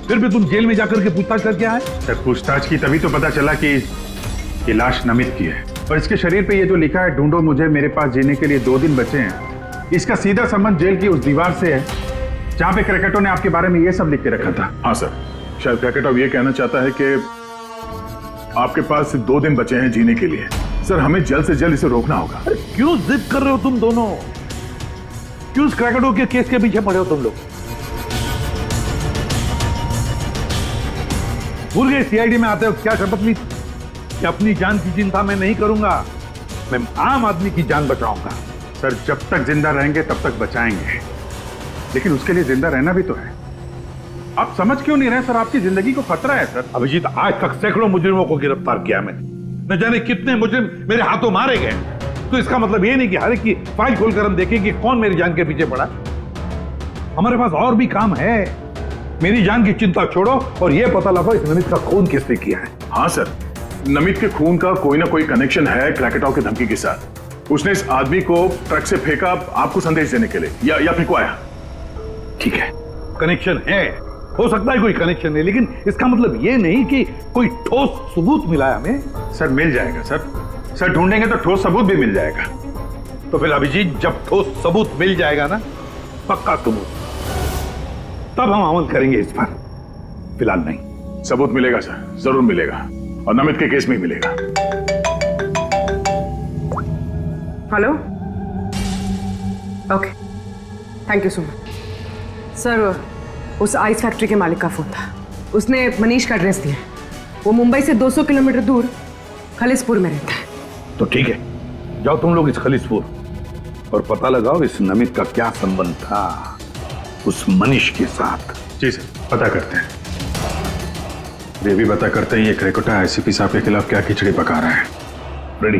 N: फिर भी तुम जेल में जाकर के पूछताछ करके आए।
F: सर, पूछताछ की तभी तो पता चला कि ये लाश नमित की है और इसके शरीर पे ये जो लिखा है, ढूंढो मुझे, मेरे पास जीने के लिए 2 दिन बचे हैं, इसका सीधा संबंध जेल की उस दीवार से है जहां पे क्रैकेटो ने आपके बारे में ये सब लिख के रखा था। हाँ सर, शायद क्रैकेटो ये कहना चाहता है कि आपके पास 2 दिन बचे हैं जीने के लिए। सर, हमें जल्द से जल्द इसे रोकना होगा।
N: क्यों जिद कर रहे हो तुम दोनों? क्यों इस क्रैकेटो के केस के पीछे पड़े हो तुम लोग? भूल गए सीआईडी में आते हो क्या शपथ ली कि अपनी जान की चिंता मैं नहीं करूंगा, मैं आम आदमी की जान बचाऊंगा।
F: सर, जब तक जिंदा रहेंगे तब तक बचाएंगे, लेकिन उसके लिए जिंदा रहना भी तो है। आप समझ क्यों नहीं रहे सर? आपकी जिंदगी को खतरा है सर।
N: अभिजीत, आज तक सैकड़ों मुजरिमों को गिरफ्तार किया मैंने, न जाने कितने मुजरिम मेरे हाथों मारे गए। तो इसका मतलब ये नहीं कि हर एक की फाइल खोलकर हम देखें कि कौन मेरी जान के पीछे पड़ा। हमारे पास और भी काम है। मेरी जान की चिंता छोड़ो और यह पता लगाओ इस नमित का खून किसने किया है।
F: हाँ सर, नमित के खून का कोई ना कोई कनेक्शन है क्रैकेटो की धमकी के साथ। उसने इस आदमी को ट्रक से फेंका आपको संदेश देने के लिए, या फेंकवाया।
N: ठीक है, कनेक्शन है, हो सकता है कोई कनेक्शन है, लेकिन इसका मतलब ये नहीं कि कोई ठोस सबूत मिला है हमें।
G: सर मिल जाएगा सर, सर ढूंढेंगे तो ठोस सबूत भी मिल जाएगा।
N: तो फिर अभिजीत, जब ठोस सबूत मिल जाएगा ना, पक्का सबूत, तब हम अमल करेंगे इस पर, फिलहाल नहीं।
C: सबूत मिलेगा सर, जरूर मिलेगा, और नमित के केस में ही मिलेगा।
J: Hello, okay, thank you so much. Sir, उस आइस फैक्ट्री के मालिक का फोन था, उसने मनीष का एड्रेस दिया। वो मुंबई से 200 किलोमीटर दूर खलिसपुर में रहता है।
N: तो ठीक है, जाओ तुम लोग इस खलिसपुर और पता लगाओ इस नमित का क्या संबंध था उस मनीष के साथ।
G: जी सर, पता करते हैं। ये भी पता करते हैं ये क्रिकेटर आईसीपी साहब के खिलाफ क्या खिचड़ी पका रहा है।
N: रेडी?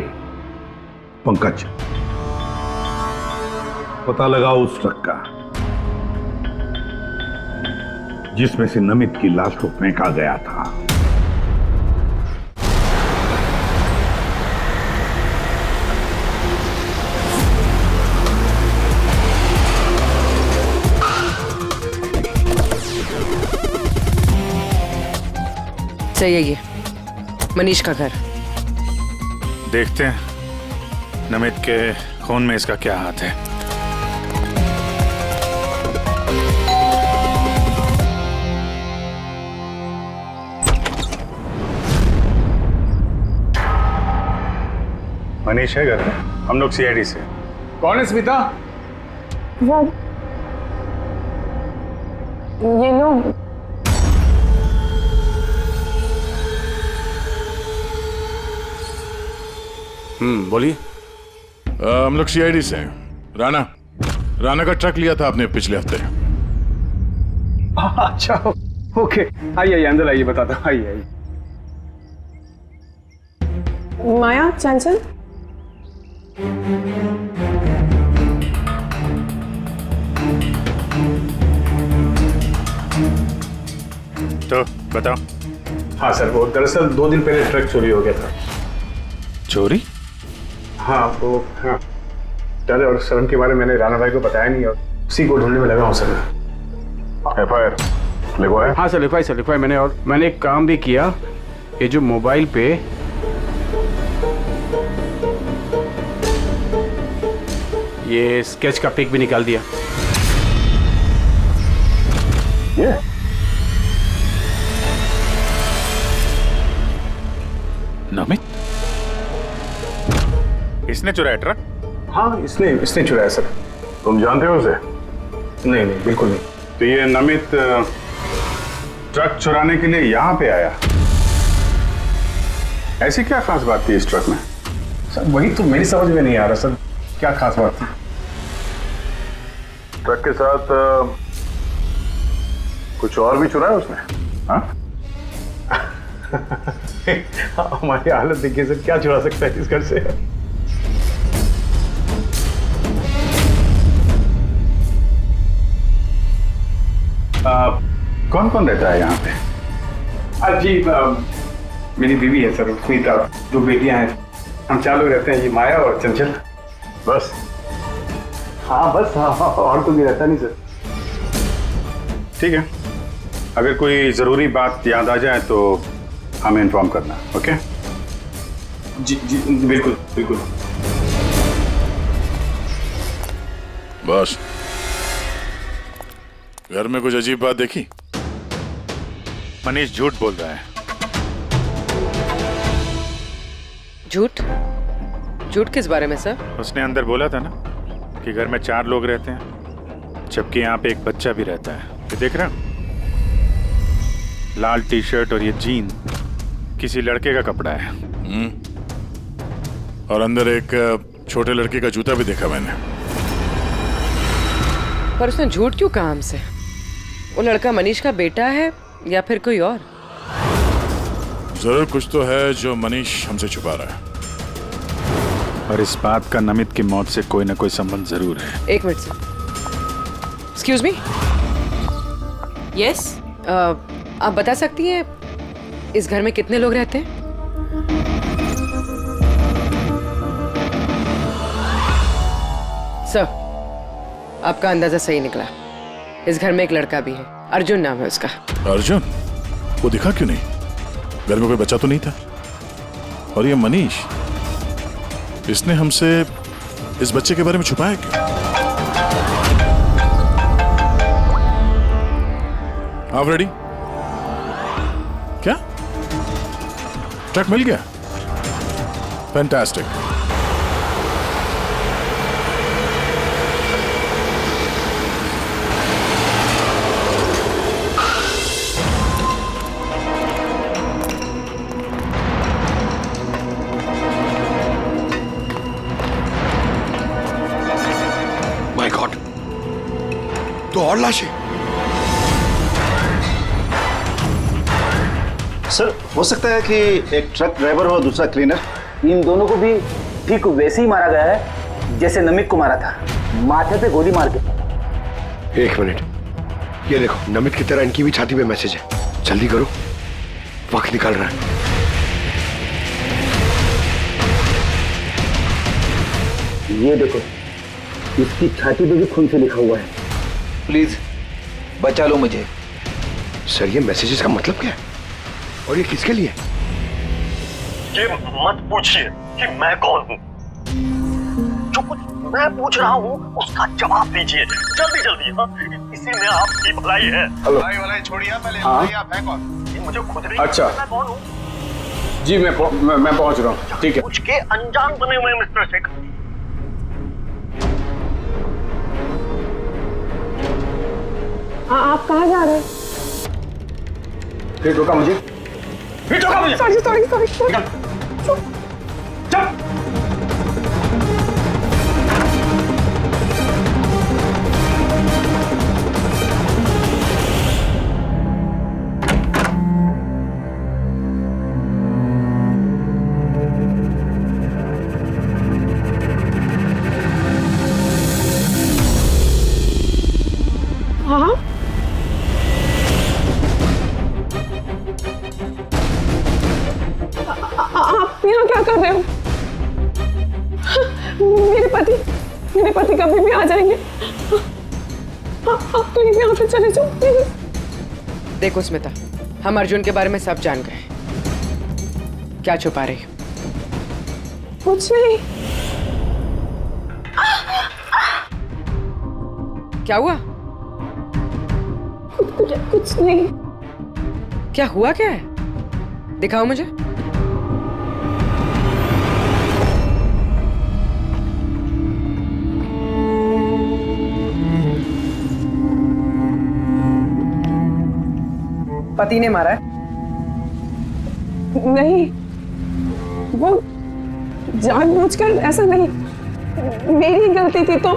N: पंकज, पता लगाओ उस ट्रक का जिसमें से नमित की लाश को फेंका गया था।
J: सही है ये मनीष का घर।
F: देखते हैं नमित के खून में इसका क्या हाथ है। मनीष है घर में, हम लोग सीआईडी से।
O: कौन है स्मिता?
J: ये लोग
F: बोलिए। हम लोग सीआईडी से हैं। राणा का ट्रक लिया था आपने पिछले हफ्ते।
O: अच्छा, ओके, आइए अंदर आइए, बताता हूँ, आइए।
D: माया, चंचल,
F: तो बताओ।
G: हाँ सर, वो दरअसल 2 दिन पहले ट्रक चोरी हो गया था।
F: चोरी?
G: हाँ, वो हाँ दादा और शरण के बारे में मैंने राणा भाई को बताया नहीं और उसी को ढूंढने में लगा हूँ सर।
C: एफआईआर लिखवाया?
O: हाँ सर, लिखवाई मैंने, और मैंने एक काम भी किया। ये जो मोबाइल पे ये स्केच का पिक भी निकाल दिया।
C: ये
F: नमित इसने चुराया ट्रक?
G: हाँ, इसने चुराया सर।
C: तुम जानते हो उसे?
G: नहीं, बिल्कुल नहीं। तो ये नमित ट्रक चुराने के लिए यहाँ पे आया, ऐसी क्या खास बात थी इस ट्रक में? सर वही तो मेरी समझ में नहीं आ रहा सर, क्या खास बात थी?
C: ट्रक के साथ कुछ और भी चुराया उसने? हाँ?
G: हमारी हालत देखिए सर, क्या चुरा सकता है इस घर से? कौन कौन रहता है यहाँ पे?
O: जी, मेरी बीवी है सर, स्मिता, 2 बेटियां हैं, हम 4 लोग रहते हैं, ये माया और चंचल।
C: बस?
O: हाँ बस, हाँ, और तो भी रहता नहीं सर।
G: ठीक है, अगर कोई जरूरी बात याद आ जाए तो हमें इन्फॉर्म करना। ओके?
O: जी बिल्कुल।
F: बस, घर में कुछ अजीब बात देखी? मनीष झूठ बोल रहा है।
J: झूठ किस बारे में सर?
F: उसने अंदर बोला था ना कि घर में 4 लोग रहते हैं, जबकि यहाँ पे एक बच्चा भी रहता है। ये देख रहे हो? लाल टी शर्ट और ये जीन किसी लड़के का कपड़ा है। और अंदर एक छोटे लड़के का जूता भी देखा मैंने।
J: पर उसने झूठ क्यों कहा हमसे? वो लड़का मनीष का बेटा है या फिर कोई और?
F: जरूर कुछ तो है जो मनीष हमसे छुपा रहा है, और इस बात का नमित की मौत से कोई ना कोई संबंध जरूर है।
J: 1 minute sir. Excuse me.
B: Yes,
J: आप बता सकती हैं इस घर में कितने लोग रहते हैं? सर, आपका अंदाजा सही निकला। इस घर में एक लड़का भी है। अर्जुन नाम है उसका।
F: अर्जुन? वो दिखा क्यों नहीं? घर में कोई बच्चा तो नहीं था? और ये मनीष, इसने हमसे इस बच्चे के बारे में छुपाया क्यों? आप रेडी? क्या ट्रक मिल गया? फैंटास्टिक।
T: माय गॉड, तो और लाशें।
R: सर, हो सकता है कि एक ट्रक ड्राइवर और दूसरा क्लीनर, इन दोनों को भी ठीक वैसे ही मारा गया है जैसे नमित को मारा था, माथे पे गोली मार के।
T: एक मिनट, ये देखो, नमित की तरह इनकी भी छाती पे मैसेज है। जल्दी करो, वक्त निकल रहा है।
R: ये देखो, इसकी छाती पे भी खून से लिखा हुआ है, प्लीज बचा लो मुझे।
T: सर, ये मैसेजेस का मतलब क्या है और ये किसके लिए?
S: ये मत पूछिए कि मैं कौन हूँ। जो कुछ मैं पूछ रहा हूँ उसका जवाब दीजिए जल्दी जल्दी। हाँ, इसी में आपकी भलाई है।
G: भलाई भलाई छोड़िए, पहले बताइए आप हैं कौन?
S: मुझे खुद नहीं
G: अच्छा,
S: मैं कौन हूँ।
G: जी मैं पहुंच रहा हूँ। ठीक है।
S: पूछ के अनजान बने हुए मिस्टर शेखर।
D: आप कहाँ जा रहे हैं?
G: फिर रोका मुझे,
D: सॉरी।
G: चल।
D: हाँ, आप यहाँ क्या कर रहे हो? मेरे पति कभी भी आ जाएंगे। आप प्लीज यहाँ से चले जाओ प्लीज।
J: देखो स्मिता, हम अर्जुन के बारे में सब जान गए। क्या छुपा रही?
D: कुछ नहीं।
J: क्या हुआ?
D: कुछ नहीं।
J: क्या हुआ? क्या है? दिखाओ मुझे। पति ने मारा है?
D: नहीं, वो जानबूझकर ऐसा नहीं, मेरी गलती थी। तो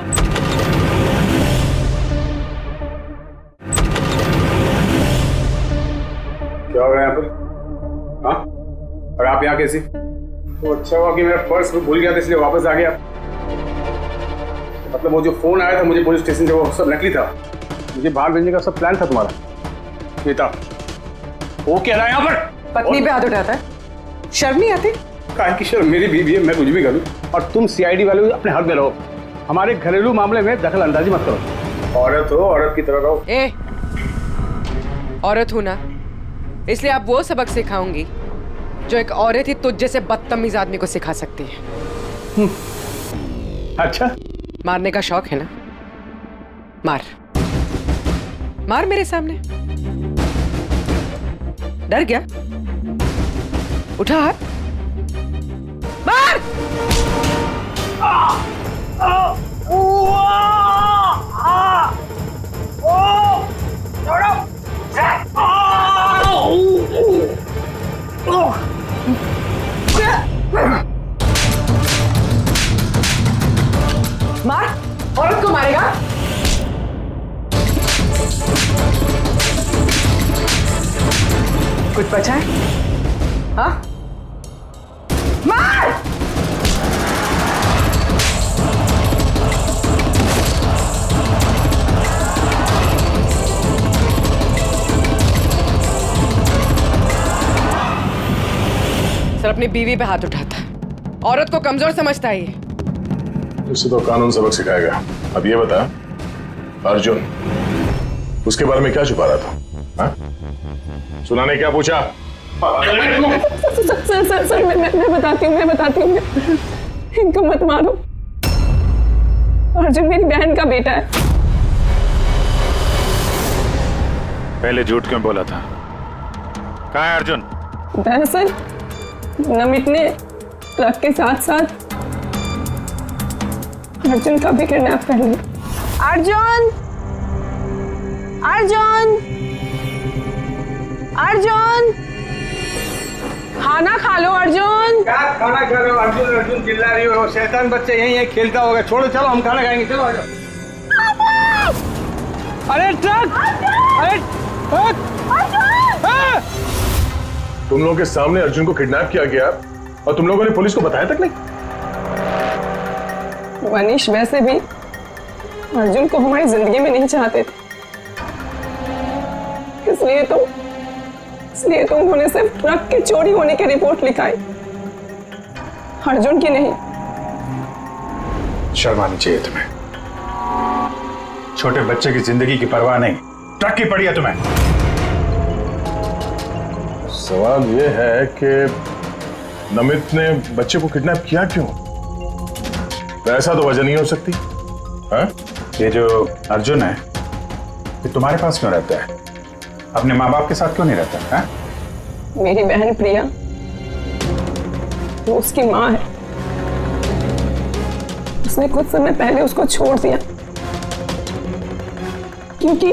G: क्या हो रहा है यहाँ पर? हाँ, और आप यहाँ कैसी? तो अच्छा हुआ कि मेरा पर्स भूल गया था इसलिए वापस आ गया। मतलब वो जो फोन आया था मुझे पुलिस स्टेशन से, वो सब नकली था। मुझे बाहर भेजने का सब प्लान था तुम्हारा। श्वेता, वो क्या रहा है यहाँ पर?
J: पत्नी पे हाथ उठाता है, शर्म नहीं आती?
G: काहे की शर्म? मेरी बीवी है, मैं कुछ भी करूँ। और तुम सीआईडी वाले अपने हक में रहो, हमारे घरेलू मामले में दखल अंदाजी मत करो। औरत हो, औरत की तरह रहो।
J: ए, औरत हूं ना, इसलिए आप वो सबक सिखाऊंगी जो एक औरत ही तुझ जैसे बदतमीज आदमी को सिखा सकती है।
G: अच्छा,
J: मारने का शौक है ना? मार मार मेरे सामने। डर गया? उठा हाथ, मार। मार, औरत को मारेगा? कुछ बचा है? हाँ, मार। सर अपनी बीवी पे हाथ उठाता, औरत को कमजोर समझता है ये।
F: इसे तो कानून सबक सिखाएगा। अब ये बता, अर्जुन
C: उसके बारे में क्या छुपा रहा था? हाँ? सुनाने क्या पूछा?
D: सर मैं बताती हूँ इनको मत मारो। अर्जुन मेरी बहन का बेटा है।
F: पहले झूठ क्यों बोला था? कहाँ है अर्जुन?
D: दरअसल नमित ने ट्रक के साथ साथ अर्जुन का भी किडनैप कर लिया। अर्जुन खाना खा लो अर्जुन।
G: क्या खाना खा रहे हो? अर्जुन चिल्ला रही हो। शैतान बच्चे यहीं खेलता होगा। छोड़ो, चलो हम खाना खाएंगे। चलो आ जाओ। अरे ट्रक! अरे
C: तुम लोगों के सामने अर्जुन को किडनैप किया गया और तुम लोगों ने पुलिस को बताया तक नहीं?
D: मनीष वैसे भी अर्जुन को हमारी जिंदगी में नहीं चाहते थे, इसलिए तो उन्होंने सिर्फ ट्रक के चोरी होने की रिपोर्ट लिखाई, अर्जुन की नहीं।
F: शर्म आनी चाहिए तुम्हें। छोटे बच्चे की जिंदगी की परवाह नहीं, ट्रक की पड़ी है तुम्हें।
C: सवाल यह है कि नमित ने बच्चे को किडनैप किया क्यों? ऐसा तो वजह नहीं हो सकती। हाँ?
F: ये जो अर्जुन है ये तुम्हारे पास क्यों रहता है? अपने माँ बाप के साथ क्यों नहीं रहता है?
D: मेरी बहन प्रिया वो उसकी माँ है, उसने कुछ समय पहले उसको छोड़ दिया क्योंकि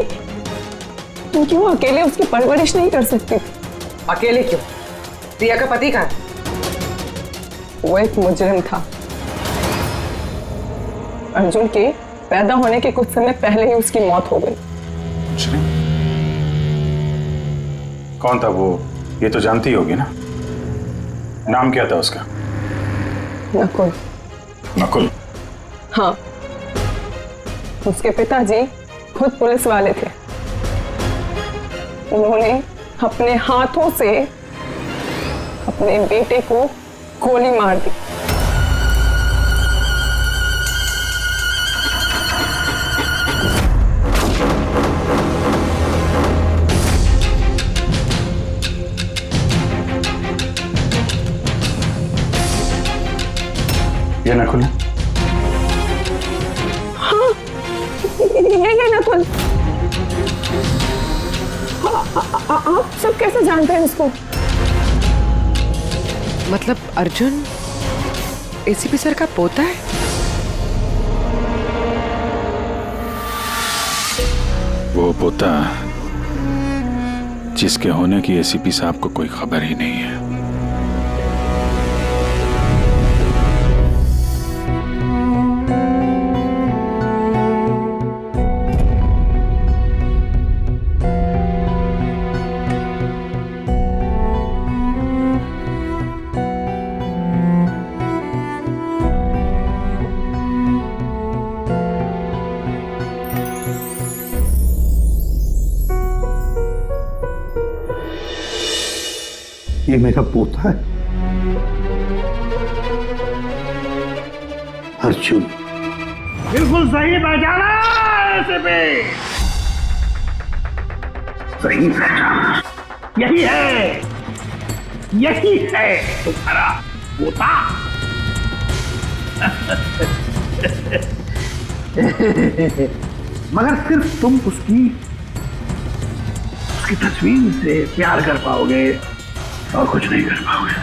D: वो अकेले उसकी परवरिश नहीं कर सकती थी।
J: अकेले क्यों? प्रिया का पति कहाँ है?
D: वो एक मुजरिम था। अर्जुन के पैदा होने के कुछ समय पहले ही उसकी मौत हो गई।
F: कौन था वो? ये तो जानती होगी ना। नाम क्या था उसका?
D: नकुल।
F: नकुल?
D: हाँ, उसके पिताजी खुद पुलिस वाले थे। उन्होंने अपने हाथों से अपने बेटे को गोली मार दी।
F: ये नकुल?
D: हाँ, ये नकुल। आप सब कैसे जानते हैं उसको?
J: मतलब अर्जुन एसीपी सर का पोता है?
F: वो पोता जिसके होने की एसीपी साहब को कोई खबर ही नहीं है।
E: ये मेरा पोता है अर्जुन। बिल्कुल सही पहचाना ऐसे पे, सही पहचाना। यही है तुम्हारा पोता। मगर सिर्फ तुम उसकी तस्वीर से प्यार कर पाओगे और कुछ नहीं कर पाओगे।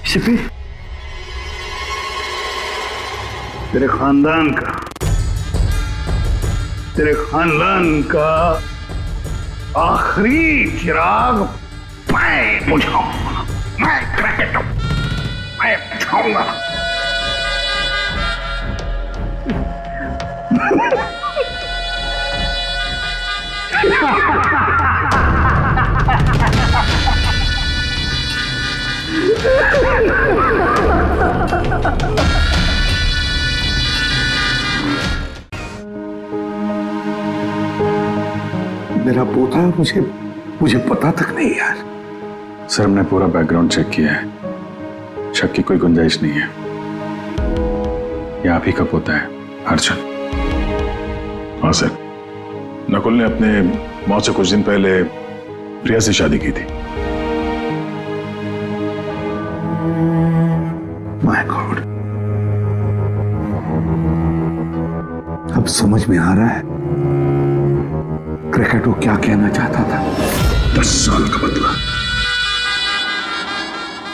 E: शिपी, तेरे खानदान का आखिरी चिराग मैं बुझाऊंगा। मैं बुझाऊंगा। मेरा पोता मुझे पता तक नहीं यार।
F: सर हमने पूरा बैकग्राउंड चेक किया है, शक की कोई गुंजाइश नहीं है। ये आप ही का पोता है अर्जुन। हाँ सर, नकुल ने अपने मौत से कुछ दिन पहले प्रिया से शादी की थी।
N: माय गॉड, अब समझ में आ रहा है क्रिकेट वो क्या कहना चाहता था। 10 साल का बदला,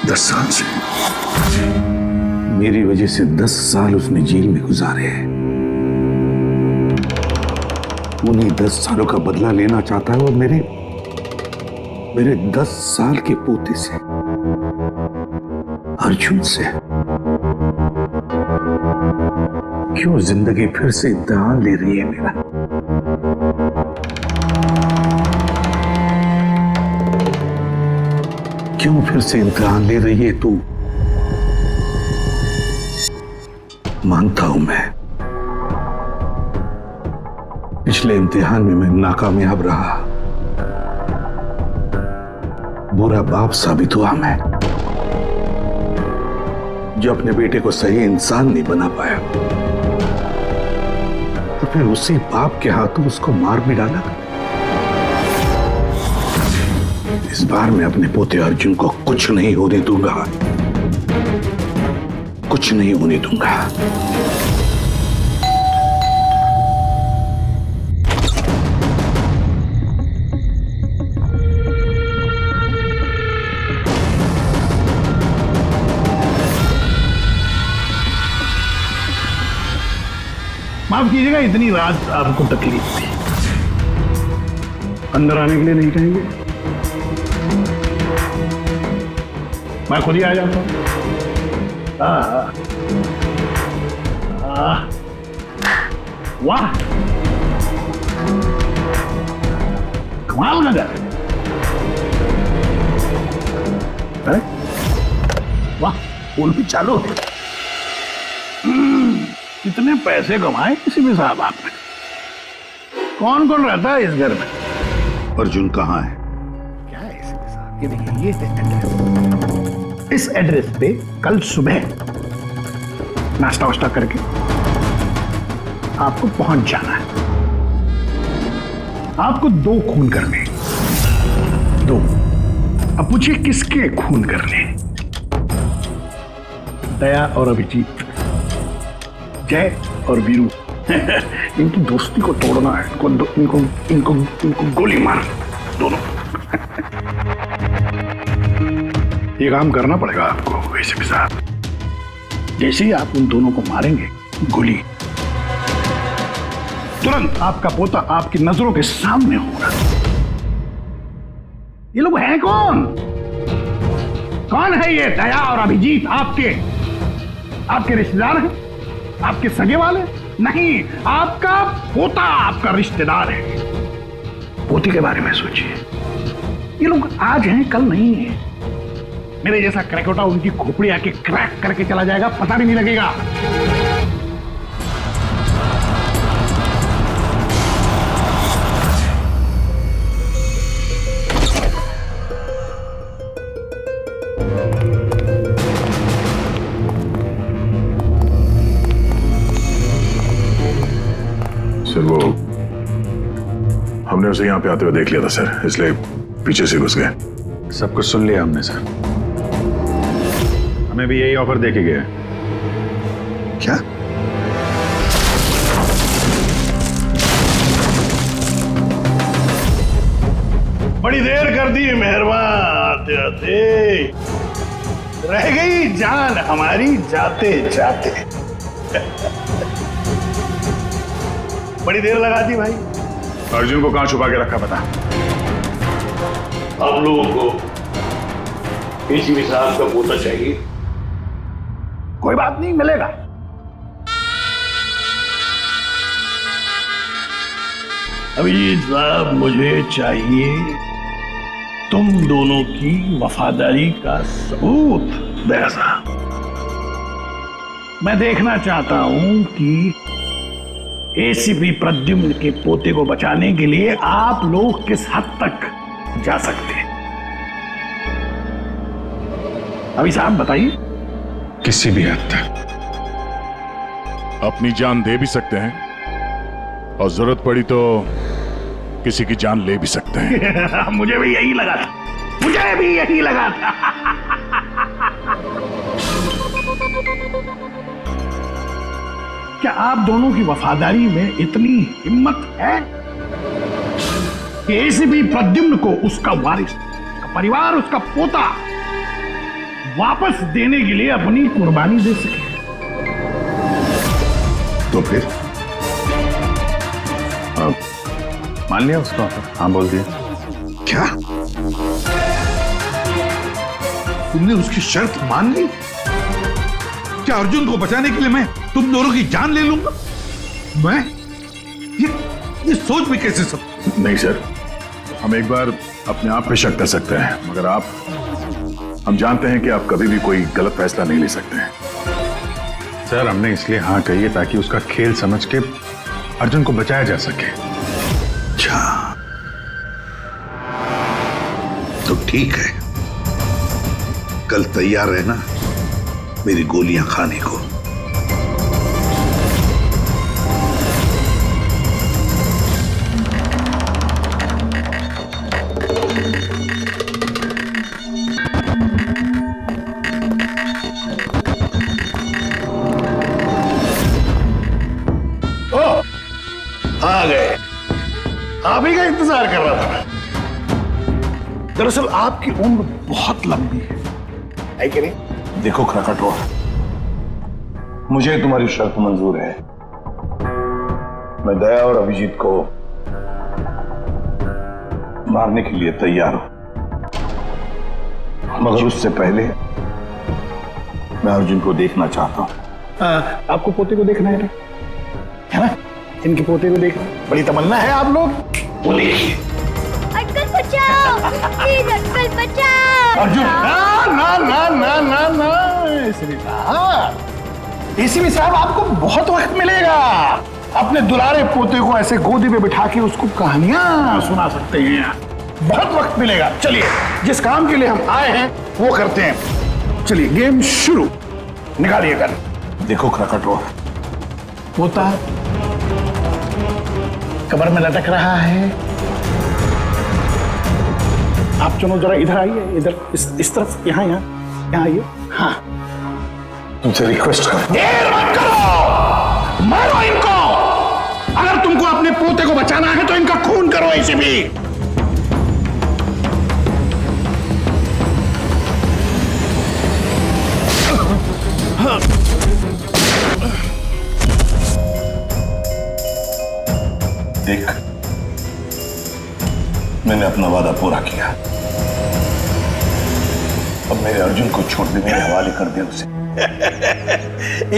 N: 10 साल से मेरी वजह से 10 साल उसने जेल में गुजारे हैं। उन्हीं 10 सालों का बदला लेना चाहता है और मेरे 10 साल के पोते से, अर्जुन से। क्यों जिंदगी फिर से इम्तिहान ले रही है मेरा? क्यों फिर से इम्तिहान ले रही है तू? मानता हूं मैं, पिछले इम्तिहान में मैं नाकामयाब रहा, बुरा बाप साबित हुआ मैं, जो अपने बेटे को सही इंसान नहीं बना पाया। तो फिर उसी बाप के हाथों उसको मार भी डाला। इस बार मैं अपने पोते अर्जुन को कुछ नहीं होने दूंगा, कुछ नहीं होने दूंगा।
E: माफ कीजिएगा, इतनी रात आपको तकलीफ थी। अंदर आने के लिए नहीं कहेंगे? मैं खुद ही आ जाता हूं। वाह, कमाल का घर है। वाह, फोन भी चालू है। कितने पैसे कमाए किसी भी साहब आपने? कौन कौन रहता है इस घर में?
N: अर्जुन कहाँ है?
E: क्या है इसमें साहब? ये देखिए, ये है एड्रेस। इस एड्रेस पे कल सुबह नाश्ता वाश्ता करके आपको पहुंच जाना है। आपको 2 खून करने, 2। अब पूछिए किसके खून करने? दया और अभिजीत, जय और वीरू। इनकी दोस्ती को तोड़ना है। इनको गोली मार दोनों। ये काम करना पड़ेगा आपको एसीपी साहब। जैसे ही आप उन दोनों को मारेंगे गोली, तुरंत आपका पोता आपकी नजरों के सामने होगा। ये लोग हैं कौन? कौन है ये दया और अभिजीत? आपके रिश्तेदार हैं? आपके सगे वाले? नहीं, आपका पोता आपका रिश्तेदार है। पोते के बारे में सोचिए। ये लोग आज हैं कल नहीं है। मेरे जैसा क्रैकोटा उनकी खोपड़ी आके क्रैक करके चला जाएगा, पता भी नहीं लगेगा।
F: सर, वो हमने उसे यहाँ पे आते हुए देख लिया था सर, इसलिए पीछे से घुस गए। सब कुछ सुन लिया हमने सर। हमें भी यही ऑफर देके गया।
N: क्या?
E: बड़ी देर कर दी मेहरबान आते आते। रह गई जान हमारी जाते जाते। बड़ी देर लगा दी भाई।
F: अर्जुन को कहां छुपा के रखा पता?
E: आप लोगों को एसीपी साहब का पोता चाहिए। कोई बात नहीं, मिलेगा। अभिजीत साहब, मुझे चाहिए तुम दोनों की वफादारी का सबूत। दया साहब, मैं देखना चाहता हूं कि एसीपी प्रद्युम्न के पोते को बचाने के लिए आप लोग किस हद तक जा सकते हैं। अभी साहब बताइए।
F: किसी भी हद तक। अपनी जान दे भी सकते हैं और जरूरत पड़ी तो किसी की जान ले भी सकते हैं।
E: मुझे भी यही लगा था, मुझे भी यही लगा था। क्या आप दोनों की वफादारी में इतनी हिम्मत है कि एसीपी प्रद्युम्न को उसका वारिस, उसका परिवार, उसका पोता वापस देने के लिए अपनी कुर्बानी दे सके?
N: तो फिर मान लिया उसका? हाँ बोल दिया। क्या तुमने उसकी शर्त मान ली? क्या अर्जुन को बचाने के लिए मैं तुम दोनों की जान ले लूंगा? मैं ये सोच भी कैसे सकता?
F: नहीं सर, हम एक बार अपने आप पे शक कर सकते हैं, मगर हम जानते हैं कि आप कभी भी कोई गलत फैसला नहीं ले सकते हैं।
N: सर हमने इसलिए हाँ कही है ताकि उसका खेल समझ के अर्जुन को बचाया जा सके।
E: अच्छा तो ठीक है, कल तैयार रहना मेरी गोलियां खाने को।
N: आ गए, आप ही का इंतजार कर रहा था।
E: दरअसल आपकी उम्र बहुत लंबी है कि नहीं?
N: देखो खरकटो, मुझे तुम्हारी शर्त मंजूर है। मैं दया और अभिजीत को मारने के लिए तैयार हूं, मगर उससे पहले मैं अर्जुन को देखना चाहता हूं।
E: आपको पोते को देखना है ना? इनके पोते को देखना बड़ी तमन्ना है आप लोग। वो देखिए
U: अटकल बचाओ, प्लीज अटकल बचाओ।
E: अर्जुन ना ना ना ना ना ना, एसीपी साहब आपको बहुत वक्त मिलेगा। अपने दुलारे पोते को ऐसे गोदी में बिठा के उसको कहानियां सुना सकते हैं, बहुत वक्त मिलेगा। चलिए जिस काम के लिए हम आए हैं वो करते हैं। चलिए गेम शुरू, निकालिए गन। देखो खरकटो, पोता कमर में लटक रहा है। आप दोनों जरा इधर आइए, इधर इस तरफ, यहाँ आइए। हाँ
N: तुमसे रिक्वेस्ट कर,
E: देर मत करो, मारो इनको। अगर तुमको अपने पोते को बचाना है तो इनका खून करो। ऐसे भी
N: देख, मैंने अपना वादा पूरा किया। अब मेरे अर्जुन को छोड़ दे, मेरे हवाले कर दे उसे।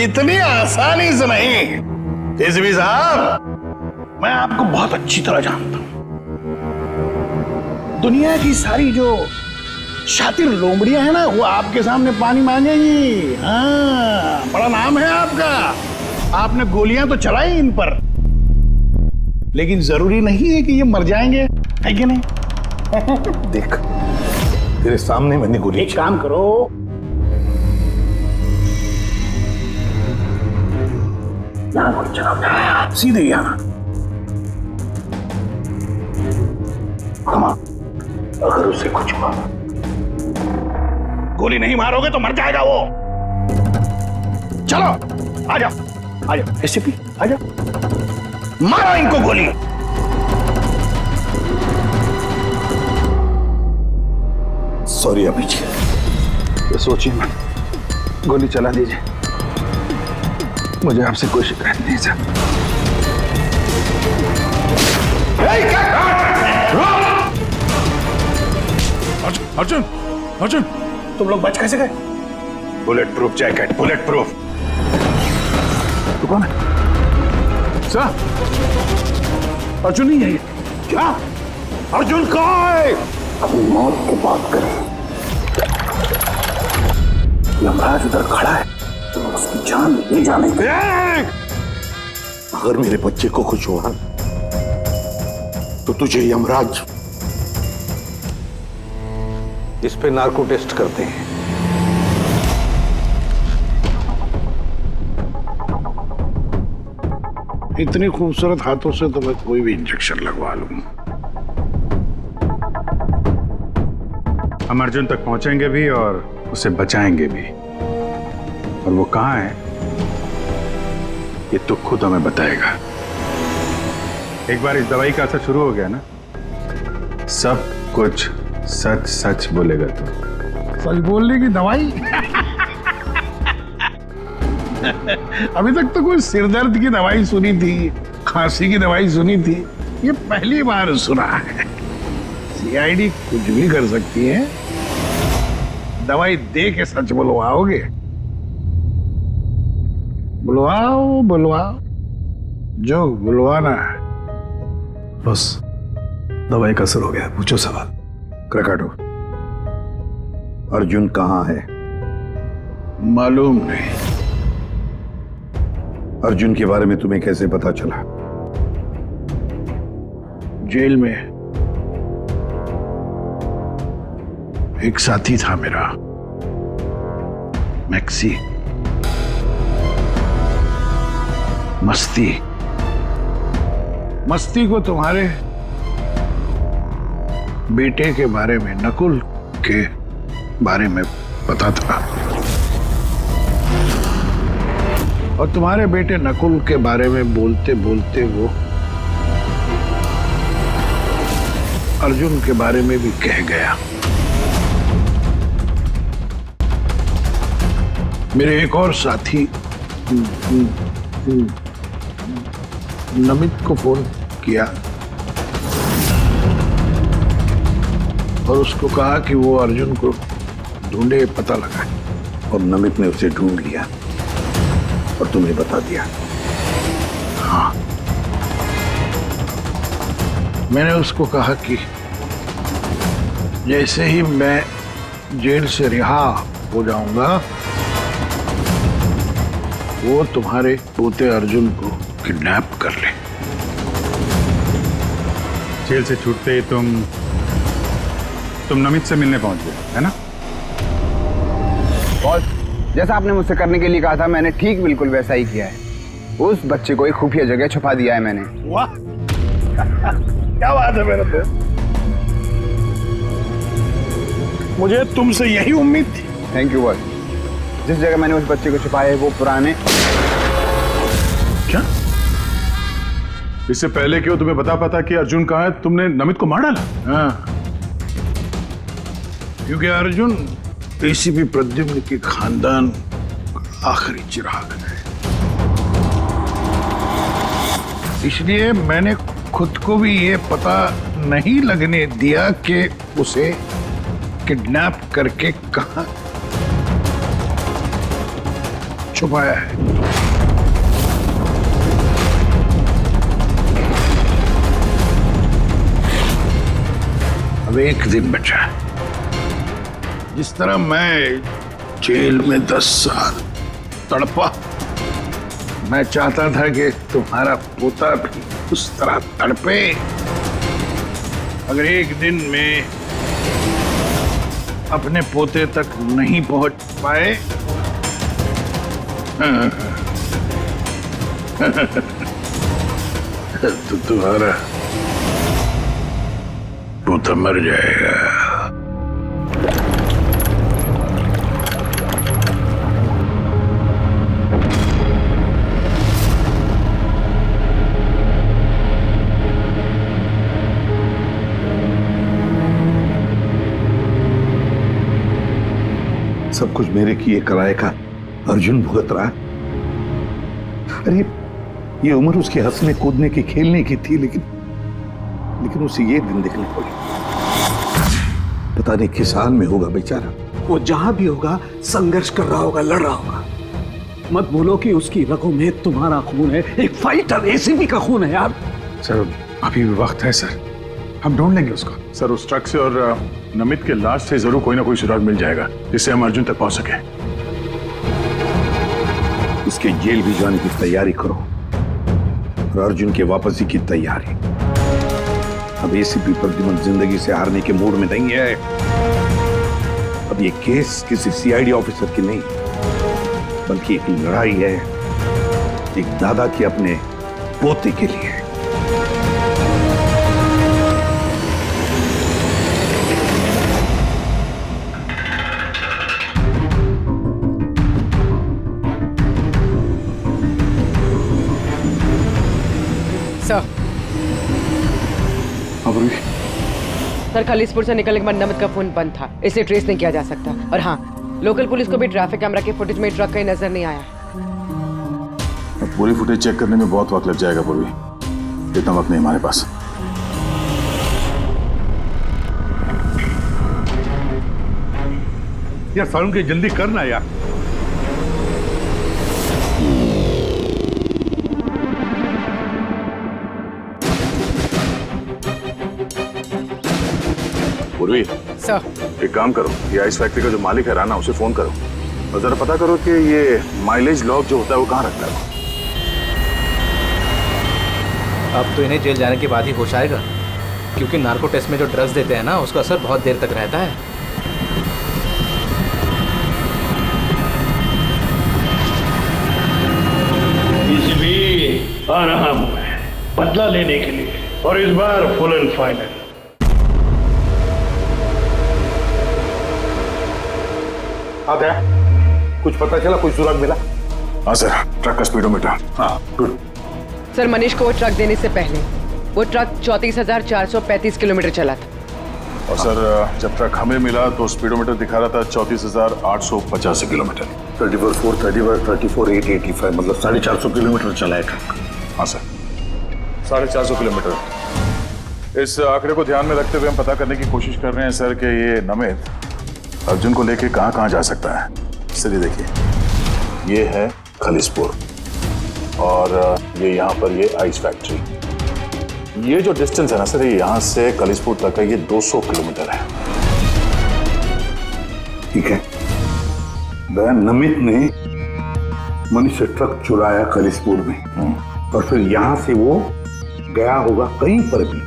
E: इतनी आसानी से नहीं एसीपी साहब, मैं आपको बहुत अच्छी तरह जानता हूं। दुनिया की सारी जो शातिर लोमड़ियां हैं ना, वो आपके सामने पानी मांगेंगी। हाँ, बड़ा नाम है आपका, आपने गोलियां तो चलाई इन पर, लेकिन जरूरी नहीं है कि ये मर जाएंगे, है कि नहीं?
N: देख, तेरे सामने मैंने गोली।
E: एक काम करो, यहां गोली चलाओ, सीधे यहां। अगर उसे कुछ हुआ, गोली नहीं मारोगे तो मर जाएगा वो। चलो आ जाओ, आ जाओ एसीपी, आ जाओ, मारो इनको गोली।
N: सॉरी अभिजीत, ये सोचिए मत, गोली चला दीजिए, मुझे आपसे कोई शिकायत नहीं सर।
F: अर्जुन, अर्जुन,
E: तुम लोग बच कैसे गए?
N: Bullet proof jacket, bullet proof.
E: तू कौन है? सर, अर्जुन नहीं है ये। क्या? अर्जुन कहाँ है? अपनी मौत की बात करें, यमराज उधर खड़ा है, तो उसकी जान ले जाने।
N: अगर मेरे बच्चे को कुछ हुआ तो तुझे यमराज इस पे नार्को टेस्ट करते हैं।
C: इतनी खूबसूरत हाथों से तो मैं कोई भी इंजेक्शन लगवा लूंगा।
F: हम अर्जुन तक पहुंचेंगे भी और उसे बचाएंगे भी। और वो कहाँ है ये तो खुद हमें बताएगा। एक बार इस दवाई का असर शुरू हो गया ना, सब कुछ सच सच बोलेगा तू।
C: सच बोलने की दवाई? अभी तक तो कोई सिरदर्द की दवाई सुनी थी, खांसी की दवाई सुनी थी, ये पहली बार सुना है। सीआईडी कुछ भी कर सकती है। दवाई दे के सच बुलवाओगे? बुलवाओ बुलवाओ, जो बुलवाना है।
E: बस दवाई का असर हो गया, पूछो सवाल।
N: क्रकाटो, अर्जुन कहाँ है?
C: मालूम नहीं।
N: अर्जुन के बारे में तुम्हें कैसे पता चला?
C: जेल में एक साथी था मेरा, मैक्सी। मस्ती को तुम्हारे बेटे के बारे में, नकुल के बारे में पता था, और तुम्हारे बेटे नकुल के बारे में बोलते बोलते वो अर्जुन के बारे में भी कह गया। मेरे एक और साथी नमित को फोन किया और उसको कहा कि वो अर्जुन को ढूंढे, पता लगाए।
N: और नमित ने उसे ढूंढ लिया और तुम्हें बता दिया?
C: हाँ, मैंने उसको कहा कि जैसे ही मैं जेल से रिहा हो जाऊंगा, वो तुम्हारे पोते अर्जुन को किडनैप कर ले।
F: जेल से छूटते ही तुम नमित से मिलने पहुंच गए, है ना?
A: बॉस, जैसा आपने मुझसे करने के लिए कहा था, मैंने ठीक बिल्कुल वैसा ही किया है। उस बच्चे को एक खुफिया जगह छुपा दिया है मैंने।
C: वाह, क्या बात है मेरे दोस्त। मुझे तुमसे यही उम्मीद थी।
A: Thank you boss. जिस जगह मैंने उस बच्चे को छुपाया है वो पुराने।
F: क्या? इससे पहले क्यों तुम्हें पता कि अर्जुन कहाँ है, तुमने नमित को मार डाला?
C: हाँ, क्योंकि अर्जुन एसीपी प्रद्युम्न के खानदान का आखिरी चिराग है। इसलिए मैंने खुद को भी ये पता नहीं लगने दिया कि उसे किडनैप करके कहां छुपाया है। अब एक दिन बचा है। जिस तरह मैं जेल में 10 साल तड़पा, मैं चाहता था कि तुम्हारा पोता भी उस तरह तड़पे। अगर एक दिन में अपने पोते तक नहीं पहुंच पाए तो तुम्हारा पोता मर जाएगा।
N: सब कुछ मेरे किए कराए का अर्जुन भुगत रहा। अरे ये उम्र उसके हंसने कूदने की, खेलने की थी, लेकिन उसे ये दिन देखने पड़े। पता नहीं किस हाल में होगा बेचारा।
E: वो जहां भी होगा संघर्ष कर रहा होगा, लड़ रहा होगा। मत बोलो कि उसकी रगों में तुम्हारा खून है। एक फाइटर एसीपी का खून है यार।
F: सर अभी भी वक्त है सर, हम ढूंढ लेंगे उसको। सर उस ट्रक से और नमित के लाश से जरूर कोई ना कोई सुराग मिल जाएगा जिससे हम अर्जुन तक पहुंच सके।
N: इसके जेल भी जाने की तैयारी करो और अर्जुन के वापसी की तैयारी। अब एसीपी प्रद्युम्न जिंदगी से हारने के मूड में नहीं है। अब ये केस किसी सीआईडी ऑफिसर की नहीं, बल्कि एक लड़ाई है, एक दादा की अपने पोते के लिए।
J: सर खलीसपुर से निकलने के बाद नमित का फोन बंद था, इसलिए ट्रेस नहीं किया जा सकता। और हाँ, लोकल पुलिस को भी ट्रैफिक कैमरा के फुटेज में ट्रक कहीं नजर नहीं आया।
F: अब पूरी फुटेज चेक करने में बहुत वक्त लग जाएगा पूर्वी, इतना वक्त नहीं हमारे पास।
N: यार सारुण के जल्दी करना यार।
F: पूर्वी
J: सर,
F: एक काम करो, ये आइस फैक्ट्री का जो मालिक है राना, उसे फोन करो और जरा पता करो कि ये माइलेज लॉग जो होता है वो कहाँ रखता है।
I: अब तो इन्हें जेल जाने के बाद ही होश आएगा, क्योंकि नार्को टेस्ट में जो ड्रग्स देते हैं ना, उसका असर बहुत देर तक रहता है।
E: इसलिए आ रहा हूं मैं बदला लेने के लिए, और इस बार फुल एंड फाइनल।
N: कुछ पता चला, कोई सुराग मिला?
F: हाँ सर, ट्रक का स्पीडोमीटर।
N: हाँ गुड।
J: सर मनीष को वो ट्रक देने से पहले वो ट्रक 34,435 किलोमीटर चला था।
F: और सर जब ट्रक हमें मिला तो स्पीडोमीटर दिखा रहा था 34,885 किलोमीटर।
N: 34,885 मतलब 450 किलोमीटर चला है ट्रक।
F: हाँ सर, 450 किलोमीटर। इस आंकड़े को ध्यान में रखते हुए हम पता करने की कोशिश कर रहे हैं सर कि ये नमित अर्जुन को लेके कहाँ कहाँ जा सकता है। चलिए देखिए, ये है खलीसपुर और ये यहाँ पर ये आइस फैक्ट्री। ये जो डिस्टेंस है ना सर, ये यहाँ से खलीसपुर तक का ये 200 किलोमीटर है।
N: ठीक है, नमित ने मनीष से ट्रक चुराया खलीसपुर में और फिर यहाँ से वो गया होगा कहीं पर भी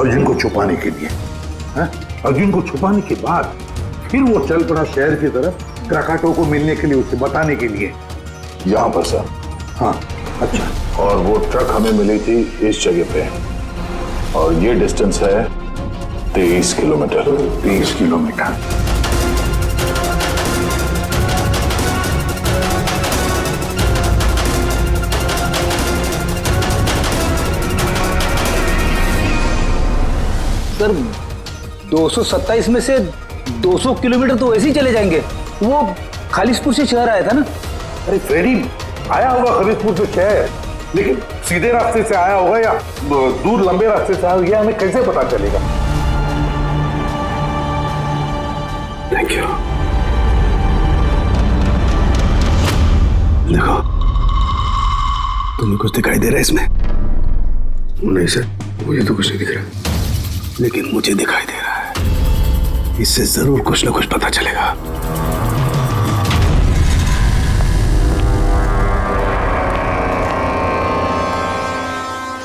N: अर्जुन को छुपाने के लिए। अर्जुन को छुपाने के बाद फिर वो चल पड़ा शहर की तरफ क्राकाटो को मिलने के लिए, उसे बताने के लिए।
F: यहाँ पर सर?
N: हाँ। अच्छा।
F: और वो ट्रक हमें मिली थी इस जगह पे और ये डिस्टेंस है 23 किलोमीटर।
N: 23 किलोमीटर।
O: सर 227 में से 200 किलोमीटर तो वैसे ही चले जाएंगे। वो खालिसपुर से शहर आया था ना।
N: अरे फ्रेडी, आया होगा खालिसपुर से शहर, लेकिन सीधे रास्ते से आया होगा या दूर लंबे रास्ते से आया होगा, हमें कैसे पता चलेगा?
M: Thank you. देखो, तुम्हें कुछ दिखाई दे रहा है इसमें? नहीं सर, मुझे तो कुछ नहीं दिख रहा, लेकिन मुझे दिखाई दे रहा है। इससे जरूर कुछ ना कुछ पता चलेगा।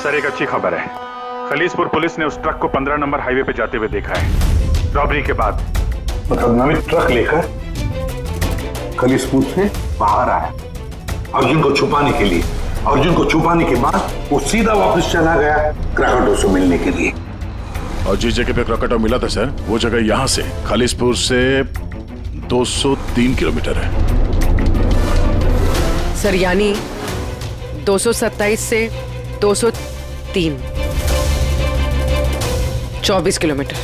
F: सर एक अच्छी खबर है, खलीसपुर पुलिस ने उस ट्रक को 15 नंबर हाईवे पे जाते हुए देखा है, रॉबरी के बाद।
N: मतलब नमित ट्रक लेकर खलीसपुर से बाहर आया अर्जुन को छुपाने के लिए। अर्जुन को छुपाने के बाद वो सीधा वापस चला गया क्राकाटो से मिलने के लिए।
F: और जिस जगह पे क्राकाटो मिला था सर, वो जगह यहाँ से खालिसपुर से 203 किलोमीटर है।
J: सर यानी 227 से 203, 24 किलोमीटर।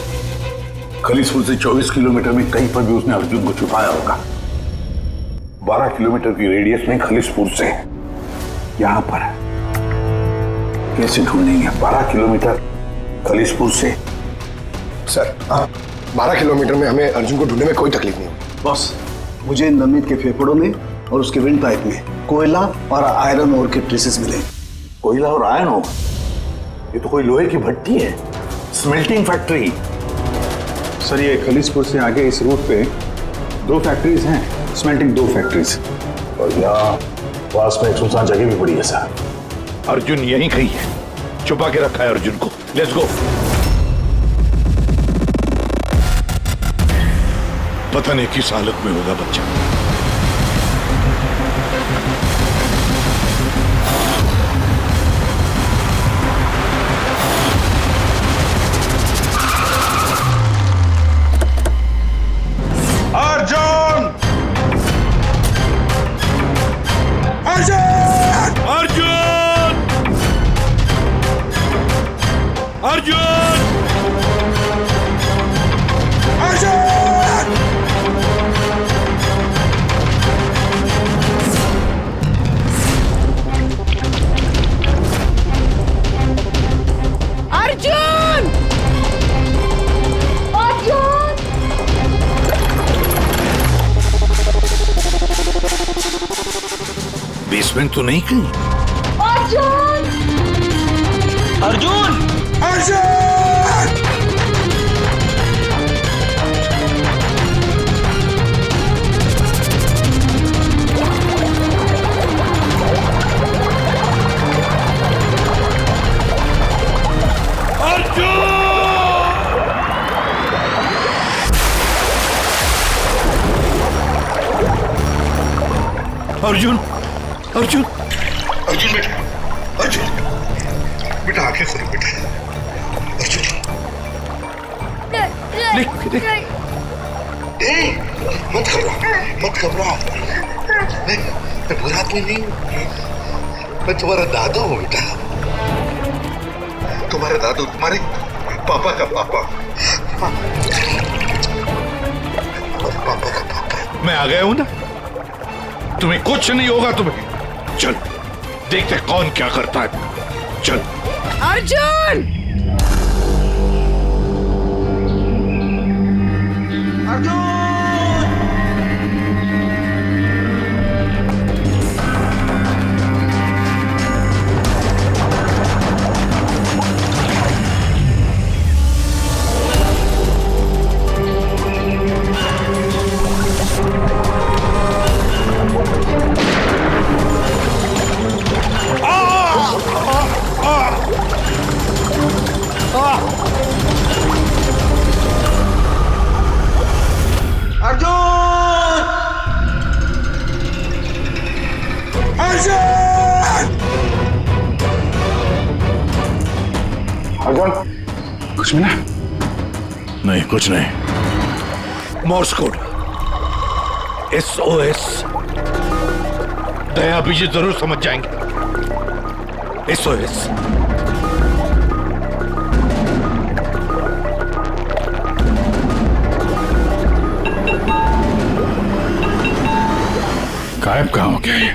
N: खलीसपुर से 24 किलोमीटर में कहीं पर भी उसने अर्जुन को छुपाया होगा। 12 किलोमीटर की रेडियस में खलीसपुर से यहां पर कैसे ढूंढेंगे? 12 किलोमीटर खलीसपुर से।
T: सर 12 किलोमीटर में हमें अर्जुन को ढूंढने में कोई तकलीफ नहीं होगी।
M: बॉस, मुझे नमित के फेफड़ों में और उसके विंड पाइप में कोयला और आयरन ओर के ट्रेसेस मिले।
N: कोयला और आयरन ओर? ये तो कोई लोहे की भट्टी है, स्मेल्टिंग फैक्ट्री।
F: सर ये खलीसपुर से आगे इस रूट पे 2 फैक्ट्रीज हैं, स्मेल्टिंग 2 फैक्ट्रीज।
N: और यहाँ पास में एक सुनसान जगह भी पड़ी है सर।
C: अर्जुन यहीं कहीं है, छुपा के रखा है अर्जुन को। Let's go. पता नहीं किस हालत में होगा बच्चा।
N: ज्वाइन तो नहीं की?
U: अर्जुन!
N: अर्जुन! अर्जुन! अर्जुन!
T: अर्जुन बेटा, अर्जुन बेटा, आंखें खोलो बेटा। अर्जुन मत घबराओ। मैं बुरा आदमी नहीं हूँ, मैं तुम्हारा दादू हूँ बेटा। तुम्हारा दादू, तुम्हारे पापा का पापा। पापा का पापा।
N: मैं आ गया हूं ना, तुम्हें कुछ नहीं होगा। तुम्हें चल देखते कौन क्या करता है। चल।
J: अर्जुन!
C: कुछ मिला? नहीं, कुछ नहीं।
N: Morse code SOS। दया बीजी जरूर समझ जाएंगे। SOS।
C: गायब कहाँ हो गया ये?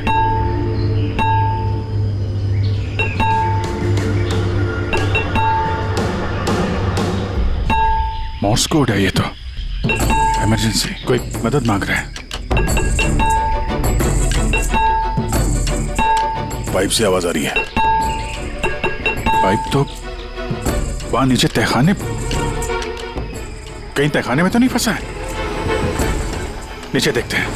C: मॉर्स कोड है ये तो। इमरजेंसी, कोई मदद मांग रहा है। पाइप से आवाज आ रही है। पाइप तो वहां नीचे तहखाने, कहीं तहखाने में तो नहीं फंसा है। नीचे देखते हैं।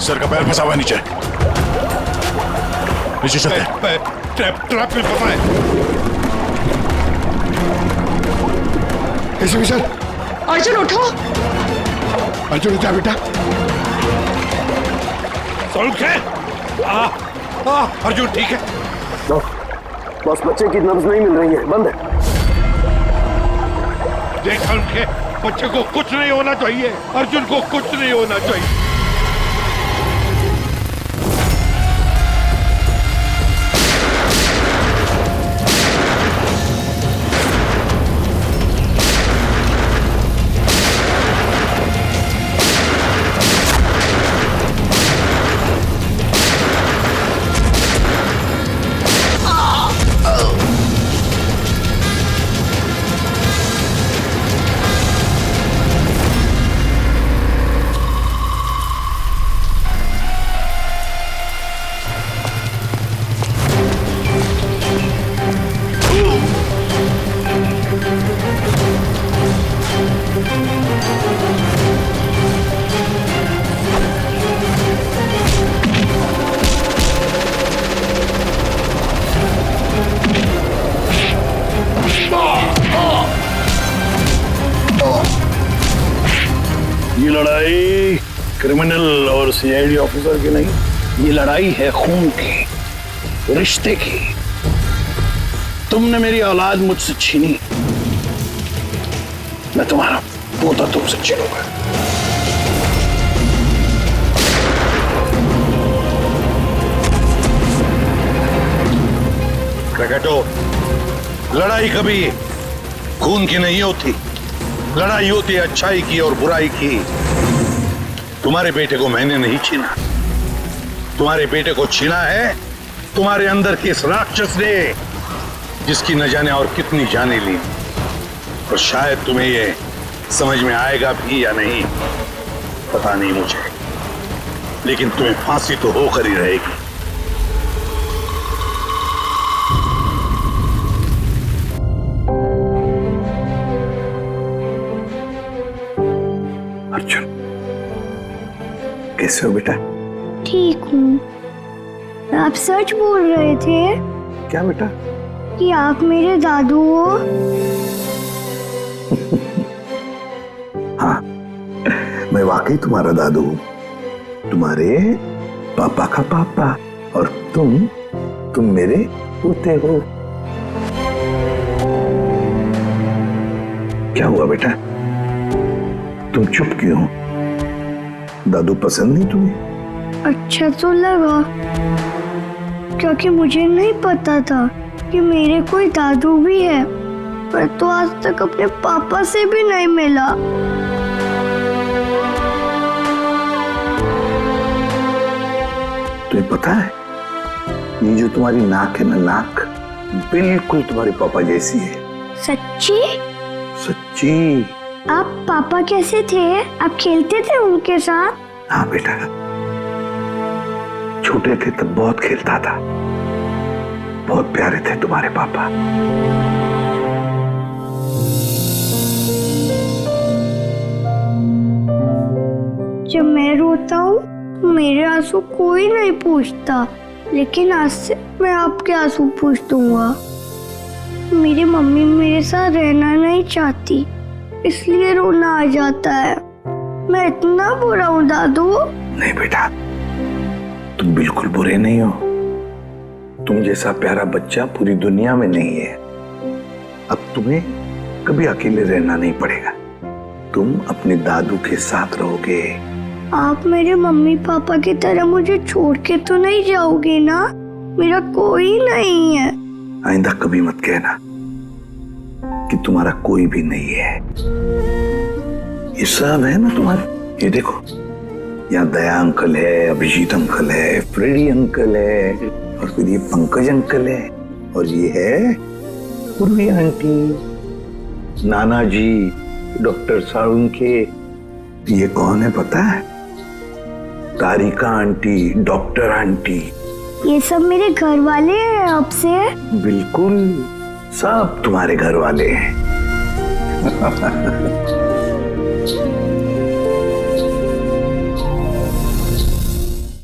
C: सर का पैर फंसा हुआ है नीचे। नीचे चलते हैं।
N: ट्रैप में फंसा है।
T: ऐसे भी सर।
J: अर्जुन उठो।
T: अर्जुन उठा बेटा।
N: अर्जुन ठीक है?
R: बस बच्चे की नब्ज नहीं मिल रही है, बंद है।
N: देखा उनके बच्चे को कुछ नहीं होना चाहिए। अर्जुन को कुछ नहीं होना चाहिए।
E: ये लड़ाई क्रिमिनल और CID ऑफिसर की नहीं, ये लड़ाई है खून की, रिश्ते की। तुमने मेरी औलाद मुझसे छीनी, मैं तुम्हारा पोता तुमसे छीनूंगा।
N: क्रिकेटो, लड़ाई कभी खून की नहीं होती, लड़ाई होती है अच्छाई की और बुराई की। तुम्हारे बेटे को मैंने नहीं छीना, तुम्हारे बेटे को छीना है तुम्हारे अंदर के इस राक्षस ने, जिसकी न जाने और कितनी जाने ली। और शायद तुम्हें ये समझ में आएगा भी या नहीं पता नहीं मुझे, लेकिन तुम्हें फांसी तो होकर ही रहेगी।
T: अर्जुन, कैसे हो बेटा?
U: ठीक हूँ। आप सच बोल रहे थे?
T: क्या बेटा?
U: कि आप मेरे दादू हो?
T: हाँ, मैं वाकई तुम्हारा दादू हूँ, तुम्हारे पापा का पापा, और तुम मेरे पोते हो। क्या हुआ बेटा, तुम चुप क्यों हो? दादू पसंद नहीं तुम्हें?
U: अच्छा तो लगा, क्योंकि मुझे नहीं पता था कि मेरे कोई दादू भी है। पर तो आज तक अपने पापा से भी नहीं मिला।
T: तुम्हें पता है, ये जो तुम्हारी नाक है ना, नाक बिल्कुल तुम्हारे पापा जैसी है।
U: सच्ची?
T: सच्ची।
U: आप पापा कैसे थे? आप खेलते थे उनके साथ?
T: हाँ बेटा, छोटे थे तब बहुत खेलता था, बहुत प्यारे थे तुम्हारे पापा।
U: जब मैं रोता हूँ मेरे आंसू कोई नहीं पूछता, लेकिन आज से मैं आपके आंसू पूछ दूंगा। मेरी मम्मी मेरे साथ रहना नहीं चाहती, इसलिए रोना आ जाता है। मैं इतना बुरा हूँ दादू?
T: नहीं बेटा, तुम बिल्कुल बुरे नहीं हो। तुम जैसा प्यारा बच्चा पूरी दुनिया में नहीं है। अब तुम्हें कभी अकेले रहना नहीं पड़ेगा, तुम अपने दादू के साथ रहोगे।
U: आप मेरे मम्मी पापा की तरह मुझे छोड़ के तो नहीं जाओगे ना? मेरा कोई नहीं है।
T: आइंदा कभी मत कहना कि तुम्हारा कोई भी नहीं है। ये सब है ना तुम्हारे, ये देखो, यहाँ दया अंकल है, अभिजीत अंकल है, फ्रेडी अंकल है, और फिर ये पंकज अंकल है, और ये है पूर्वी आंटी, नाना जी, डॉक्टर साळुंखे। ये कौन है पता है? तारिका आंटी, डॉक्टर आंटी।
U: ये सब मेरे घर वाले हैं आपसे?
T: बिल्कुल, सब तुम्हारे घर वाले हैं।